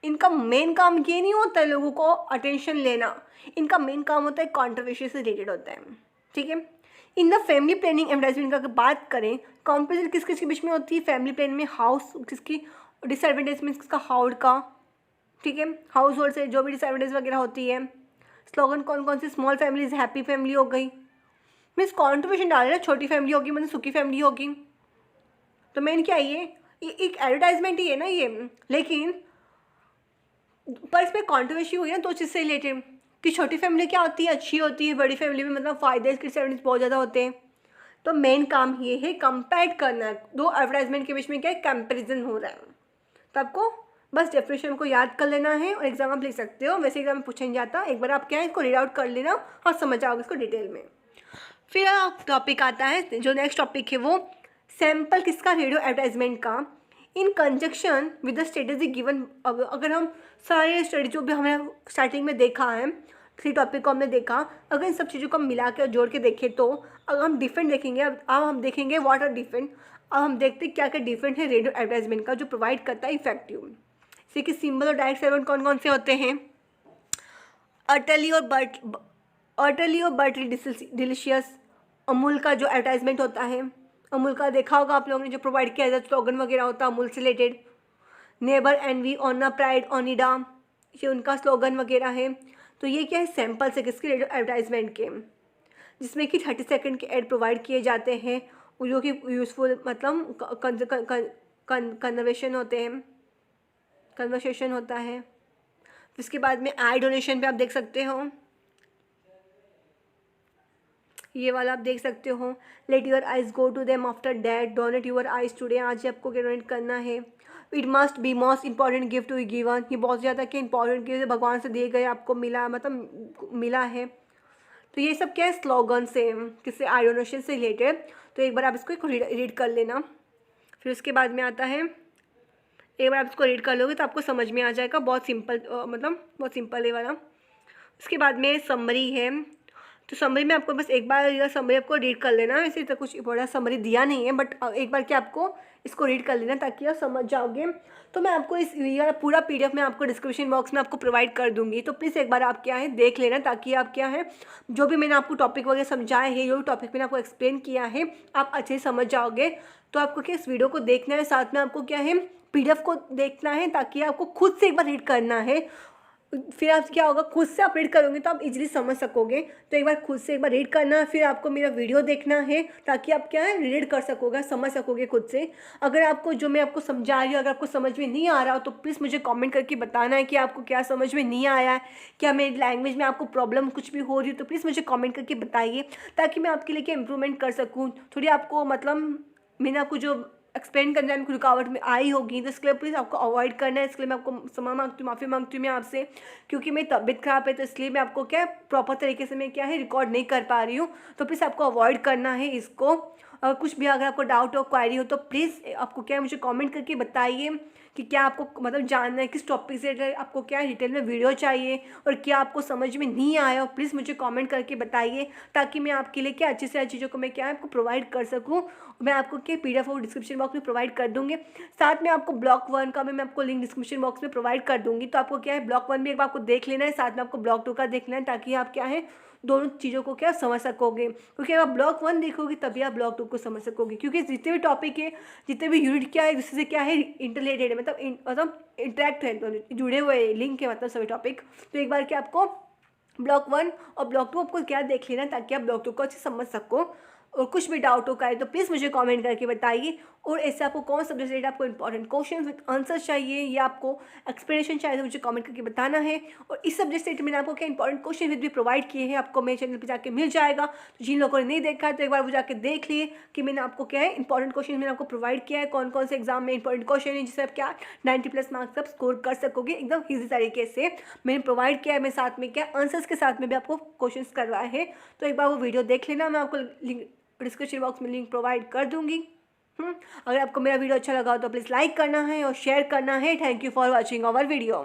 इनका मेन काम ये नहीं होता है लोगों को अटेंशन लेना, इनका मेन काम होता है कॉन्ट्रोवर्सी से रिलेटेड होता है, ठीक है। In the family planning advertisement का अगर बात करें, कॉम्पिटिशन किस किस के बीच में होती है? फैमिली प्लान में हाउस किसकी डिसएडवांटेज में किसका, हाउस का, ठीक है। हाउस होल्ड से जो भी डिसएडवांटेज वगैरह होती है। स्लोगन कौन कौन सी? स्मॉल फैमिलीज हैप्पी फैमिली हो गई, मीन्स कॉन्ट्रीब्यूशन डाल रहे ना, छोटी फैमिली होगी मतलब सुखी फैमिली होगी। तो मेन क्या है, ये एक एडवर्टाइजमेंट ही है ना ये, लेकिन पर इसमें कॉन्ट्रोवर्सी हुई है ना दो चीज़ से रिलेटेड कि छोटी फैमिली क्या होती है, अच्छी होती है, बड़ी फैमिली में मतलब फ़ायदे इसके डिसएडवांटेज बहुत ज़्यादा होते हैं। तो मेन काम ये है कंपेयर करना, दो एडवर्टाइजमेंट के बीच में क्या है, कंपैरिजन हो रहा है। तो आपको बस डेफिनेशन को याद कर लेना है और एग्जाम आप लिख सकते हो, वैसे एग्जाम में पूछा नहीं जाता। एक बार आप क्या है इसको रीड आउट कर लेना और समझ जाओगे इसको डिटेल में। फिर टॉपिक आता है, जो नेक्स्ट टॉपिक है वो सैम्पल किसका, रेडियो एडवर्टाइजमेंट का, इन conjunction with the strategy given. अगर हम सारे स्टडी जो भी हमने स्टार्टिंग में देखा है, थ्री टॉपिक को हमने देखा, अगर इन सब चीज़ों को हम मिला के और जोड़ के देखें तो अगर हम डिफरेंट देखेंगे, अब हम देखेंगे व्हाट आर डिफरेंट। अब हम देखते हैं क्या क्या डिफरेंट है रेडियो एडवर्टाइजमेंट का जो प्रोवाइड करता है इफेक्टिव। जैसे कि सिंबल और डायरेक्ट सेलेंट कौन कौन से होते हैं? अटली और बट डिलीशियस, अमूल का जो एडवर्टाइजमेंट होता है, अमूल का देखा होगा आप लोगों ने जो प्रोवाइड किया जाता है, स्लोगन वगैरह होता है अमूल से रिलेटेड। नेबर एनवी, ऑना प्राइड, ओनिडा, ये उनका स्लोगन वगैरह है। तो ये क्या है, सैम्पल्स है किसके, रेडियो एडवर्टाइजमेंट के, जिसमें कि 30 सेकंड के ऐड प्रोवाइड किए जाते हैं जो कि यूज़फुल मतलब कन्वर्सेशन होता है। इसके बाद में आई डोनेशन पे आप देख सकते हो, ये वाला आप देख सकते हो, let your eyes go to them after that, donate your eyes today, आज आपको डोनेट करना है। It must be most important gift to given, ये बहुत ज़्यादा क्या इंपॉर्टेंट गिफ्ट भगवान से दिए गए आपको मिला है। तो ये सब क्या है, स्लोगन से, किससे, आई डोनेशन से रिलेटेड। तो एक बार आप इसको रीड कर लेना। फिर उसके बाद में आता है, एक बार आप इसको रीड कर लोगे तो आपको समझ में आ जाएगा, बहुत सिंपल बहुत सिंपल है वाला। उसके बाद में समरी है, तो समरी में आपको बस एक बार यह समरी आपको रीड कर लेना। वैसे तो कुछ बड़ा समरी दिया नहीं है, बट एक बार क्या आपको इसको रीड कर लेना ताकि आप समझ जाओगे। तो मैं आपको इस पूरा PDF में आपको डिस्क्रिप्शन बॉक्स में आपको प्रोवाइड कर दूंगी, तो प्लीज़ एक बार आप क्या है देख लेना ताकि आप क्या है जो भी मैंने आपको टॉपिक वगैरह समझाए हैं, जो भी टॉपिक मैंने आपको एक्सप्लेन किया है, आप अच्छे से समझ जाओगे। तो आपको क्या इस वीडियो को देखना है, साथ में आपको क्या है PDF को देखना है ताकि आपको खुद से एक बार रीड करना है। फिर आप क्या होगा, खुद से आप रीड करोगे तो आप इजीली समझ सकोगे। तो एक बार खुद से एक बार रीड करना है, फिर आपको मेरा वीडियो देखना है ताकि आप क्या है रीड कर सकोगे, समझ सकोगे खुद से। अगर आपको जो मैं आपको समझा रही हूँ अगर आपको समझ में नहीं आ रहा हो तो प्लीज़ मुझे कमेंट करके बताना है कि आपको क्या समझ में नहीं आया है, क्या मेरी लैंग्वेज में आपको प्रॉब्लम कुछ भी हो रही है, तो प्लीज़ मुझे कमेंट करके बताइए ताकि मैं आपके लिए क्या इम्प्रूवमेंट कर सकूँ। थोड़ी आपको मैंने आपको जो एक्सप्लेन करने में रुकावट में आई होगी, तो इसके लिए प्लीज़ आपको अवॉइड करना है। इसके लिए मैं आपको माफ़ी मांगती हूँ मैं आपसे, क्योंकि मेरी तबीयत ख़राब है तो इसलिए मैं आपको क्या प्रॉपर तरीके से मैं क्या है रिकॉर्ड नहीं कर पा रही हूँ। तो प्लीज़ आपको अवॉइड करना है इसको। और कुछ भी अगर आपको डाउट हो, क्वारी हो, तो प्लीज़ आपको क्या है मुझे कमेंट करके बताइए कि क्या आपको जानना है, किस टॉपिक से आपको क्या डिटेल में वीडियो चाहिए और क्या आपको समझ में नहीं आया हो, प्लीज़ मुझे कमेंट करके बताइए ताकि मैं आपके लिए क्या अच्छी से अच्छी चीज़ों को मैं क्या आपको प्रोवाइड कर सकूँ मैं आपको क्या PDF और डिस्क्रिप्शन बॉक्स में प्रोवाइड कर दूँगी। साथ में आपको ब्लॉक 1 का भी मैं आपको लिंक डिस्क्रिप्शन बॉक्स में प्रोवाइड कर दूँगी। तो आपको क्या है, ब्लॉक 1 भी एक बार आपको देख लेना है, साथ में आपको ब्लॉक 2 का देखना है, ताकि आप क्या है दोनों चीज़ों को क्या समझ सकोगे। क्योंकि अगर आप ब्लॉक 1 देखोगे तभी आप ब्लॉक 2 को समझ सकोगे, क्योंकि जितने भी टॉपिक है, जितने भी यूनिट क्या है, दूसरे से क्या है इंटरलेटेड है, मतलब इंटरेक्ट है, तो जुड़े हुए लिंक है, मतलब सभी टॉपिक। तो एक बार क्या आपको ब्लॉक 1 और ब्लॉक 2 आपको क्या देख लेना, ताकि आप ब्लॉक 2 को अच्छे समझ सको। और कुछ भी डाउट हो करे तो प्लीज़ मुझे कमेंट करके बताइए। और ऐसे आपको कौन सा सब्जेक्ट आपको इंपॉर्टेंट क्वेश्चन विद आंसर चाहिए या आपको एक्सप्लेनेशन चाहिए, तो मुझे कमेंट करके बताना है। और इस सब्जेक्ट से मैंने आपको क्या इंपॉर्टेंट क्वेश्चन विद भी प्रोवाइड किए हैं, आपको मेरे चैनल पर जाके मिल जाएगा। तो जिन लोगों ने नहीं देखा है तो एक बार वो जाके देख लिए कि मैंने आपको क्या है इंपॉर्टेंट क्वेश्चन मैंने आपको प्रोवाइड किया है, कौन कौन से एग्जाम में इंपॉर्टेंट क्वेश्चन है, जिससे आप क्या 90+ मार्क्स आप स्कोर कर सकोगे एकदम ईजी तरीके से। मैंने प्रोवाइड किया है, मैं साथ में क्या आंसर्स के साथ में भी आपको क्वेश्चन करवाए हैं। तो एक बार वो वीडियो देख लेना, मैं आपको लिंक डिस्क्रिप्शन बॉक्स में लिंक प्रोवाइड कर दूंगी। अगर आपको मेरा वीडियो अच्छा लगा हो तो प्लीज़ लाइक करना है और शेयर करना है। Thank you for watching our video.